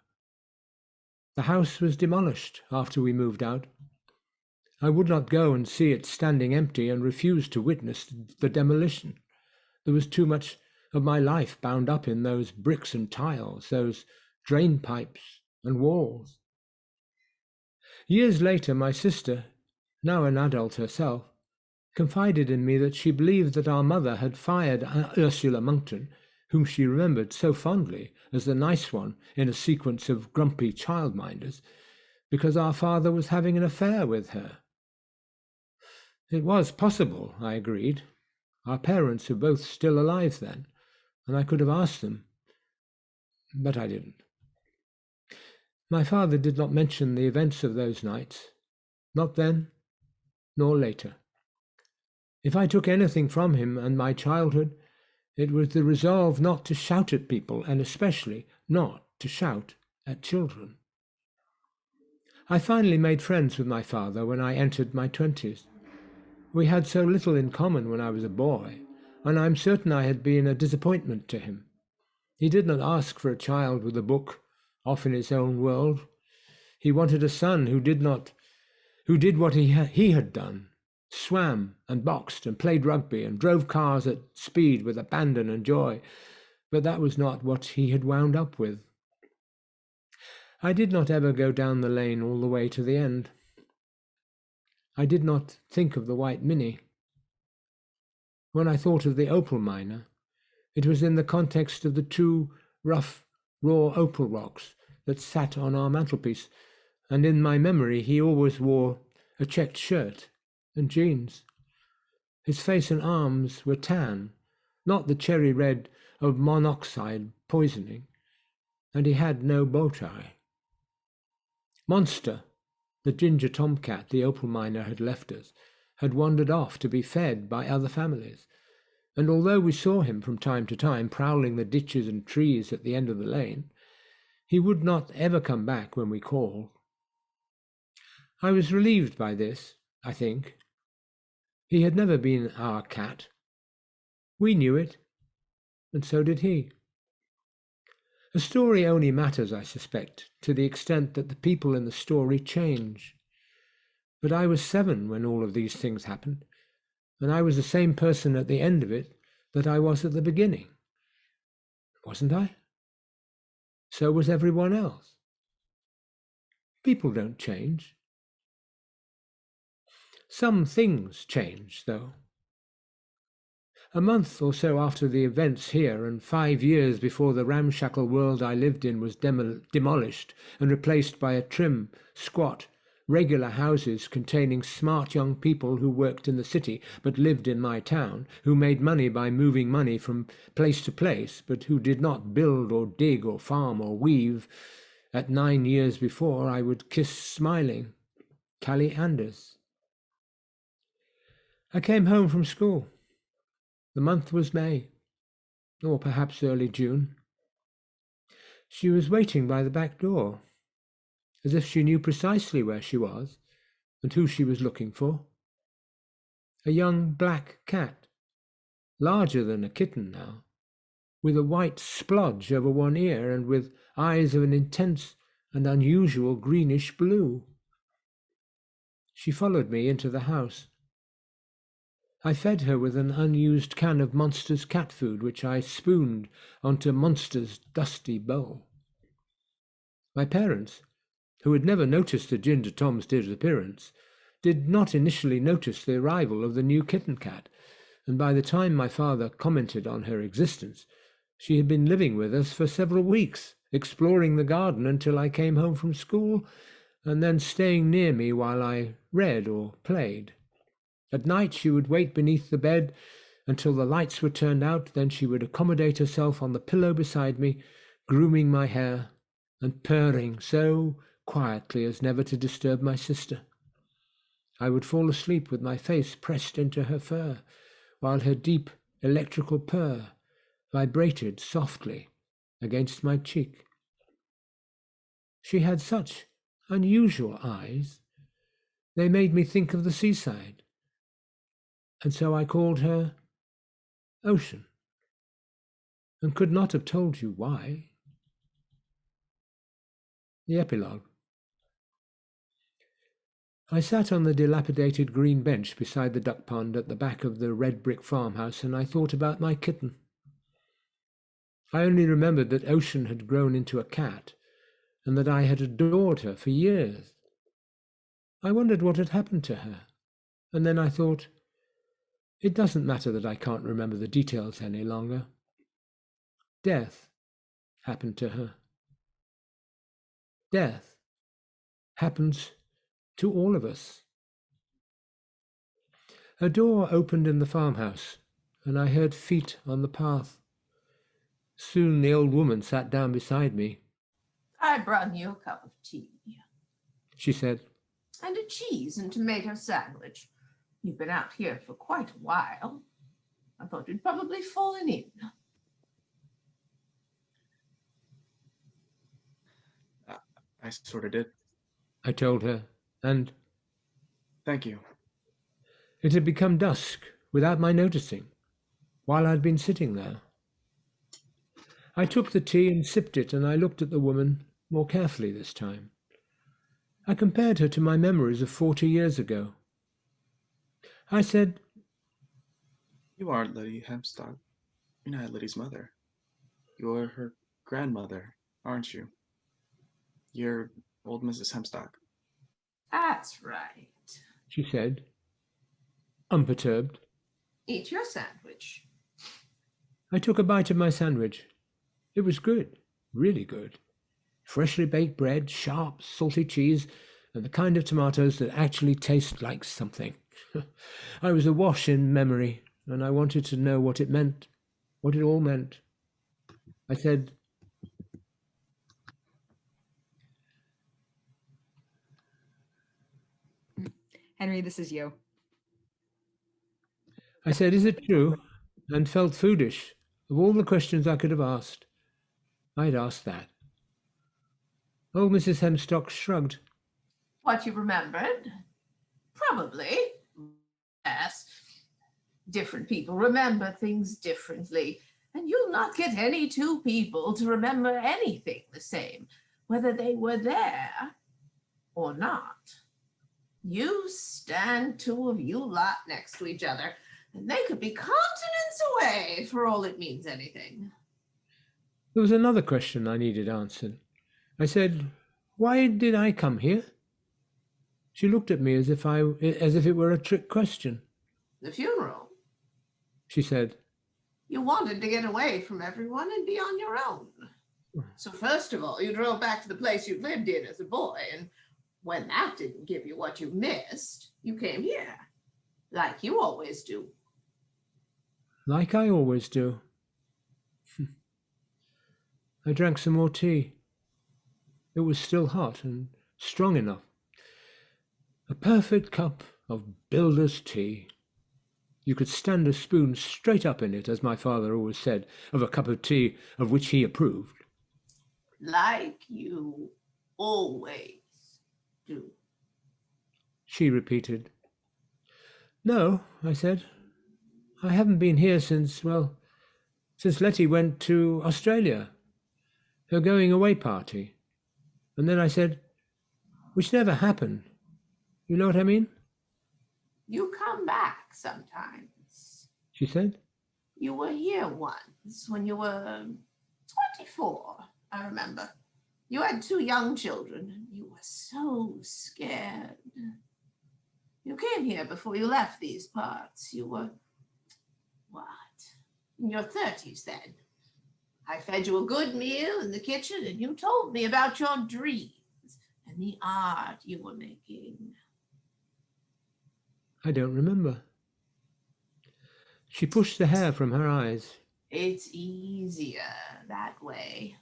The house was demolished after we moved out. I would not go and see it standing empty and refused to witness the demolition. There was too much of my life bound up in those bricks and tiles, those drain pipes and walls. Years later, my sister, now an adult herself, confided in me that she believed that our mother had fired Ursula Monkton, whom she remembered so fondly as the nice one in a sequence of grumpy childminders, because our father was having an affair with her. It was possible, I agreed. Our parents were both still alive then, and I could have asked them, but I didn't. My father did not mention the events of those nights, not then, nor later. If I took anything from him and my childhood, it was the resolve not to shout at people, and especially not to shout at children. I finally made friends with my father when I entered my 20s. We had so little in common when I was a boy, and I am certain I had been a disappointment to him. He did not ask for a child with a book, off in his own world. He wanted a son who did what he had done, swam and boxed and played rugby and drove cars at speed with abandon and joy, but that was not what he had wound up with. I did not ever go down the lane all the way to the end. I did not think of the white Minnie. When I thought of the opal miner, it was in the context of the 2 rough, raw opal rocks that sat on our mantelpiece, and in my memory he always wore a checked shirt and jeans. His face and arms were tan, not the cherry red of monoxide poisoning, and he had no bow tie. Monster, the ginger tomcat the opal miner had left us, had wandered off to be fed by other families, and although we saw him from time to time prowling the ditches and trees at the end of the lane, he would not ever come back when we called. I was relieved by this, I think. He had never been our cat. We knew it, and so did he. A story only matters, I suspect, to the extent that the people in the story change. But I was 7 when all of these things happened, and I was the same person at the end of it that I was at the beginning. Wasn't I? So was everyone else. People don't change. Some things change, though. A month or so after the events here, and 5 years before the ramshackle world I lived in was demolished and replaced by a trim, squat, regular houses containing smart young people who worked in the city but lived in my town, who made money by moving money from place to place, but who did not build or dig or farm or weave, at 9 years before I would kiss smiling Callie Anders. I came home from school. The month was May, or perhaps early June. She was waiting by the back door, as if she knew precisely where she was and who she was looking for. A young black cat, larger than a kitten now, with a white splodge over one ear and with eyes of an intense and unusual greenish blue. She followed me into the house. I fed her with an unused can of Monster's cat food, which I spooned onto Monster's dusty bowl. My parents, who had never noticed the Ginger Tom's disappearance, did not initially notice the arrival of the new kitten cat, and by the time my father commented on her existence, she had been living with us for several weeks, exploring the garden until I came home from school, and then staying near me while I read or played. At night she would wait beneath the bed until the lights were turned out, then she would accommodate herself on the pillow beside me, grooming my hair and purring so quietly as never to disturb my sister. I would fall asleep with my face pressed into her fur, while her deep electrical purr vibrated softly against my cheek. She had such unusual eyes. They made me think of the seaside, and so I called her Ocean, and could not have told you why. The epilogue. I sat on the dilapidated green bench beside the duck pond at the back of the red brick farmhouse, and I thought about my kitten. I only remembered that Ocean had grown into a cat, and that I had adored her for years. I wondered what had happened to her, and then I thought, it doesn't matter that I can't remember the details any longer. Death happened to her. Death happens to all of us. A door opened in the farmhouse, and I heard feet on the path. Soon the old woman sat down beside me. I brought you a cup of tea. She said, And a cheese and tomato sandwich. You've been out here for quite a while. I thought you'd probably fallen in. I sort of did. I told her, and Thank you. it had become dusk without my noticing, while I'd been sitting there. I took the tea and sipped it, and I looked at the woman more carefully this time. I compared her to my memories of 40 years ago. I said, You aren't Lettie Hempstock. You're not Lettie's mother. You're her grandmother, aren't you? You're old Mrs. Hempstock. That's right. she said, unperturbed. Eat your sandwich. I took a bite of my sandwich. It was good, really good. Freshly baked bread, sharp, salty cheese, and the kind of tomatoes that actually taste like something. I was awash in memory, and I wanted to know what it meant, what it all meant. I said, Henry, this is you. is it true? And felt foolish. Of all the questions I could have asked, I'd asked that. Old Mrs. Hempstock shrugged. What you remembered? Probably. Yes. Different people remember things differently, and you'll not get any two people to remember anything the same, whether they were there or not. You stand two of you lot next to each other, and they could be continents away for all it means anything. There was another question I needed answered. I said, why did I come here? She looked at me as if it were a trick question. The funeral. She said, You wanted to get away from everyone and be on your own. So first of all, you drove back to the place you lived in as a boy, and when that didn't give you what you missed, you came here, like you always do. like I always do. I drank some more tea. It was still hot and strong enough. A perfect cup of builder's tea. You could stand a spoon straight up in it, as my father always said, of a cup of tea of which he approved. Like you always do. She repeated. No, I said. I haven't been here since since Lettie went to Australia, her going away party. And then I said, which never happened. You know what I mean? You come back sometimes. She said. You were here once when you were 24, I remember. You had 2 young children, and you were so scared. You came here before you left these parts. You were, what, in your 30s then. I fed you a good meal in the kitchen, and you told me about your dreams and the art you were making. I don't remember. She pushed the hair from her eyes. It's easier that way.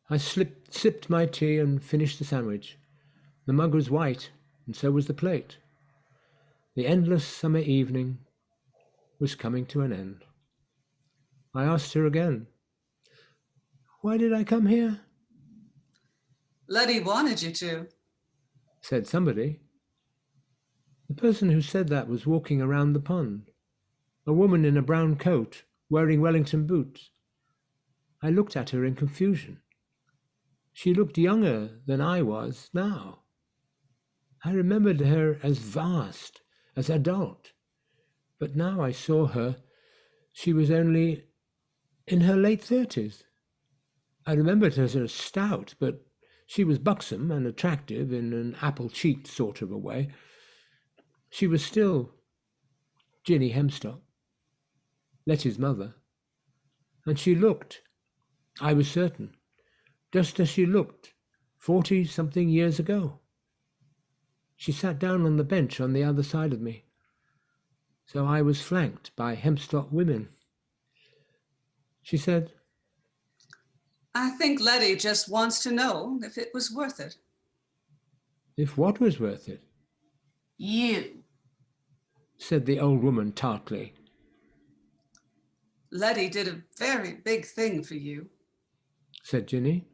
I sipped my tea and finished the sandwich. The mug was white, and so was the plate. The endless summer evening was coming to an end. I asked her again, why did I come here? Lettie wanted you to. Said somebody. The person who said that was walking around the pond, a woman in a brown coat, wearing Wellington boots. I looked at her in confusion. She looked younger than I was now. I remembered her as vast, as adult, but now I saw her, she was only in her late 30s. I remembered her as stout, but she was buxom and attractive in an apple-cheeked sort of a way. She was still Ginnie Hempstock, Lettie's mother, and she looked, I was certain, just as she looked 40-something years ago. She sat down on the bench on the other side of me, so I was flanked by Hempstock women. She said, I think Lettie just wants to know if it was worth it. If what was worth it? You. Said the old woman tartly. Lettie did a very big thing for you. Said Ginnie.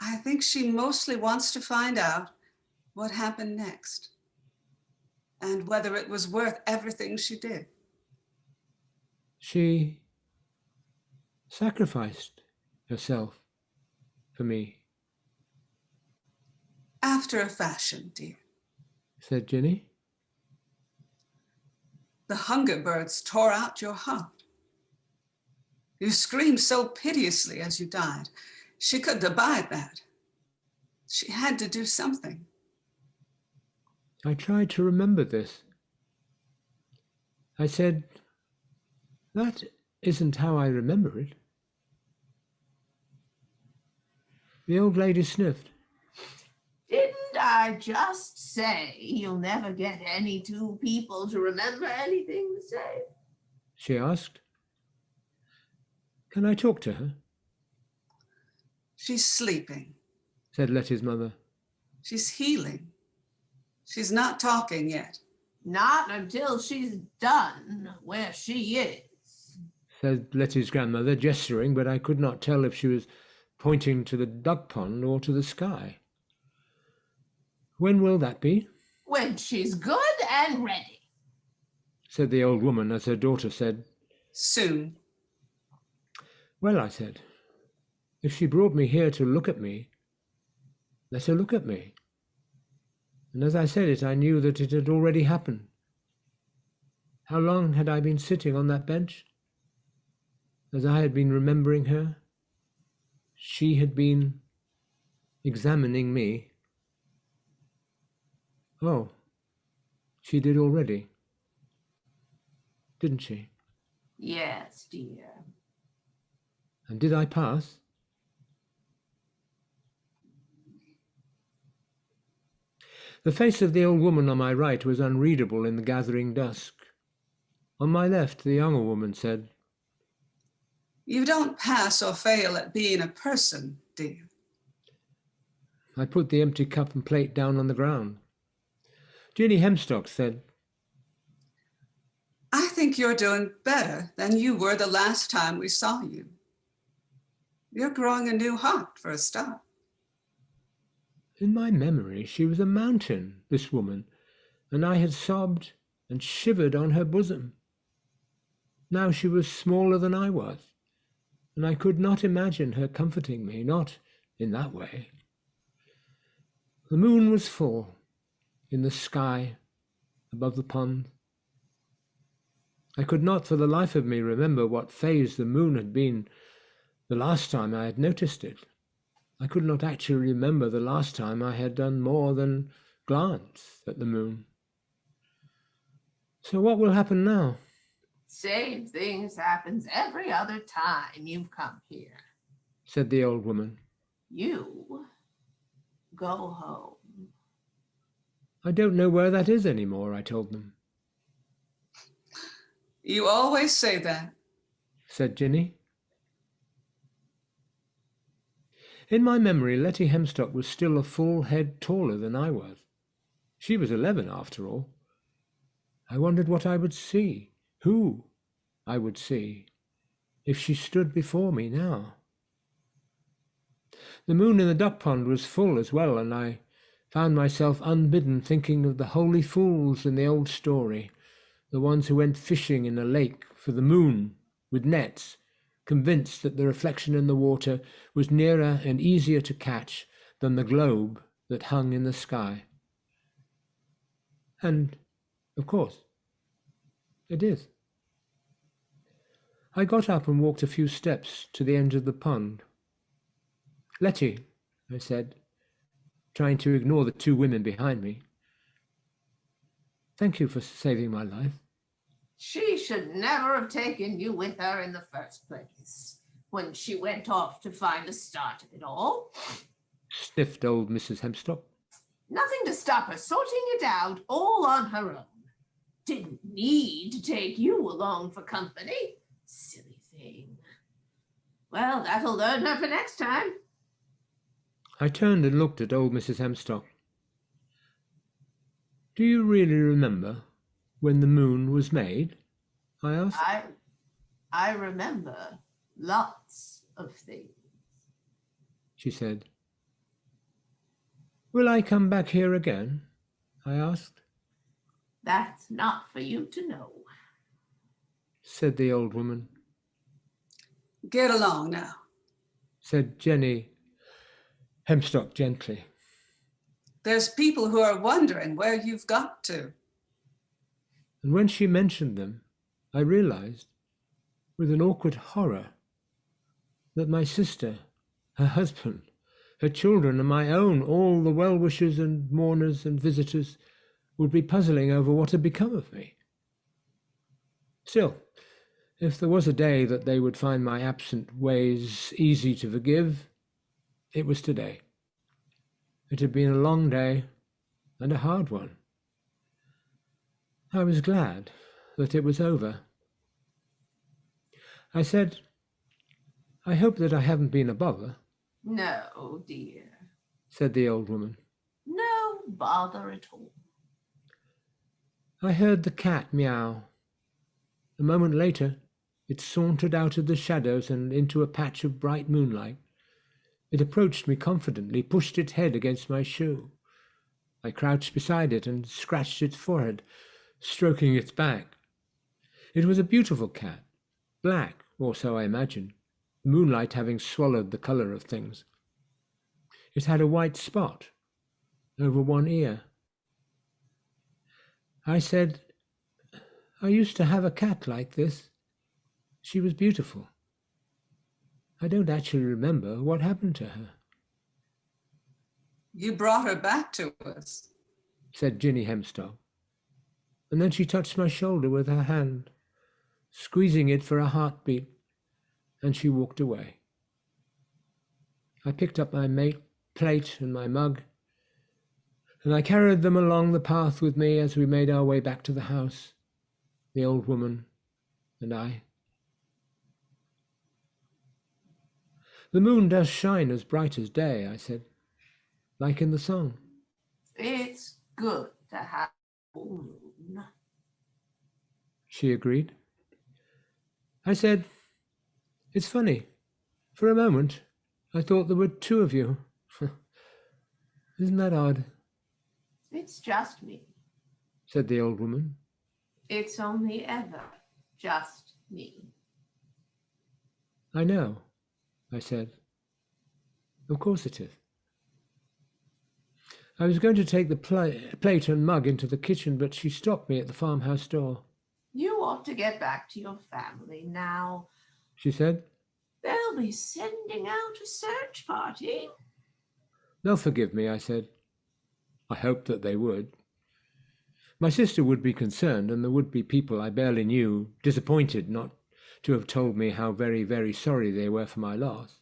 I think she mostly wants to find out what happened next and whether it was worth everything she did. She sacrificed herself for me. After a fashion, dear. Said Ginnie. The hunger birds tore out your heart. You screamed so piteously as you died. She couldn't abide that. She had to do something. I tried to remember this. I said, that isn't how I remember it. The old lady sniffed. Didn't I just say you'll never get any 2 people to remember anything the same? She asked. Can I talk to her? She's sleeping, said Lettie's mother. She's healing. She's not talking yet. Not until she's done where she is, said Lettie's grandmother, gesturing, but I could not tell if she was pointing to the duck pond or to the sky. When will that be? when she's good and ready. Said the old woman as her daughter said, Soon. Well, I said, if she brought me here to look at me, let her look at me. And as I said it, I knew that it had already happened. How long had I been sitting on that bench? As I had been remembering her, she had been examining me. Oh, she did already, didn't she? Yes, dear. And did I pass? The face of the old woman on my right was unreadable in the gathering dusk. On my left, the younger woman said, You don't pass or fail at being a person, dear. I put the empty cup and plate down on the ground. Ginnie Hempstock said, I think you're doing better than you were the last time we saw you. You're growing a new heart for a start. In my memory, she was a mountain, this woman, and I had sobbed and shivered on her bosom. Now she was smaller than I was, and I could not imagine her comforting me, not in that way. The moon was full in the sky above the pond. I could not for the life of me remember what phase the moon had been the last time I had noticed it. I could not actually remember the last time I had done more than glance at the moon. So what will happen now? Same things happens every other time you've come here. Said the old woman. You go home. I don't know where that is anymore, I told them. You always say that, said Ginnie. In my memory, Lettie Hempstock was still a full head taller than I was. She was 11 after all. I wondered what I would see, who I would see, if she stood before me now. The moon in the duck pond was full as well, and I found myself unbidden thinking of the holy fools in the old story, the ones who went fishing in a lake for the moon with nets, convinced that the reflection in the water was nearer and easier to catch than the globe that hung in the sky. And, of course, it is. I got up and walked a few steps to the end of the pond. Lettie, I said, trying to ignore the two women behind me. Thank you for saving my life. She should never have taken you with her in the first place, when she went off to find the start of it all. Sniffed old Mrs. Hempstock. Nothing to stop her sorting it out all on her own. Didn't need to take you along for company. Silly thing. Well, that'll learn her for next time. I turned and looked at old Mrs. Hempstock. Do you really remember when the moon was made? I asked. I remember lots of things, she said. Will I come back here again? I asked. That's not for you to know, said the old woman. Get along now, said Ginnie Hempstock gently. There's people who are wondering where you've got to. And when she mentioned them, I realized, with an awkward horror, that my sister, her husband, her children, and my own, all the well-wishers and mourners and visitors, would be puzzling over what had become of me. Still, if there was a day that they would find my absent ways easy to forgive, it was today. It had been a long day and a hard one. I was glad that it was over. I said, I hope that I haven't been a bother. No, dear, said the old woman. No bother at all. I heard the cat meow. A moment later, it sauntered out of the shadows and into a patch of bright moonlight. It approached me confidently, pushed its head against my shoe. I crouched beside it and scratched its forehead, stroking its back. It was a beautiful cat, black, or so I imagined, the moonlight having swallowed the colour of things. It had a white spot over one ear. I said, I used to have a cat like this. She was beautiful. I don't actually remember what happened to her. You brought her back to us, said Ginnie Hempstock. And then she touched my shoulder with her hand, squeezing it for a heartbeat, and she walked away. I picked up my plate and my mug, and I carried them along the path with me as we made our way back to the house, the old woman and I. The moon does shine as bright as day, I said, like in the song. It's good to have a full moon, she agreed. I said, it's funny. For a moment, I thought there were two of you. Isn't that odd? It's just me, said the old woman. It's only ever just me. I know, I said. Of course it is. I was going to take the plate and mug into the kitchen, but she stopped me at the farmhouse door. You ought to get back to your family now. She said. They'll be sending out a search party. They'll forgive me, I said. I hoped that they would. My sister would be concerned, and there would be people I barely knew disappointed not to have told me how very, very sorry they were for my loss.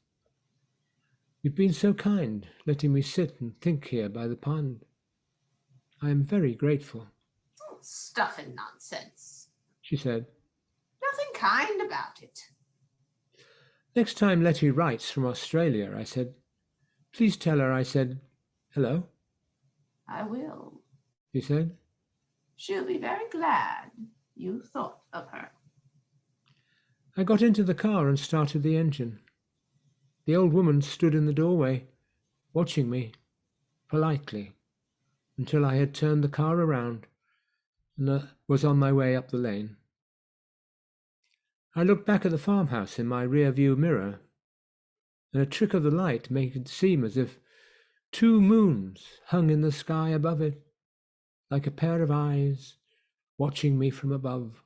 You've been so kind, letting me sit and think here by the pond. I am very grateful. Oh, stuff and nonsense, she said. Nothing kind about it. Next time Lettie writes from Australia, I said, please tell her I said hello. I will, She said. She'll be very glad you thought of her. I got into the car and started the engine. The old woman stood in the doorway, watching me, politely, until I had turned the car around and was on my way up the lane. I looked back at the farmhouse in my rear-view mirror, and a trick of the light made it seem as if 2 moons hung in the sky above it, like a pair of eyes watching me from above.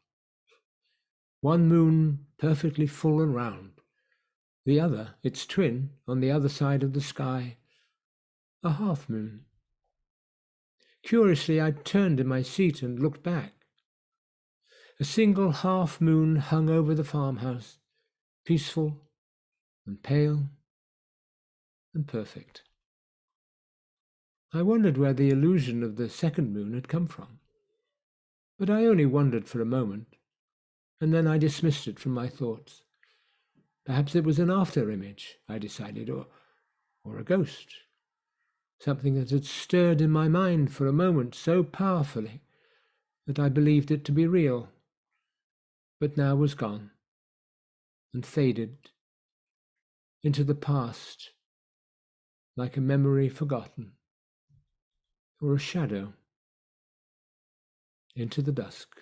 1 moon perfectly full and round, the other, its twin, on the other side of the sky, a half-moon. Curiously, I turned in my seat and looked back. A single half-moon hung over the farmhouse, peaceful and pale and perfect. I wondered where the illusion of the second moon had come from. But I only wondered for a moment, and then I dismissed it from my thoughts. Perhaps it was an after-image, I decided, or a ghost, something that had stirred in my mind for a moment so powerfully that I believed it to be real, but now was gone and faded into the past like a memory forgotten, or a shadow into the dusk.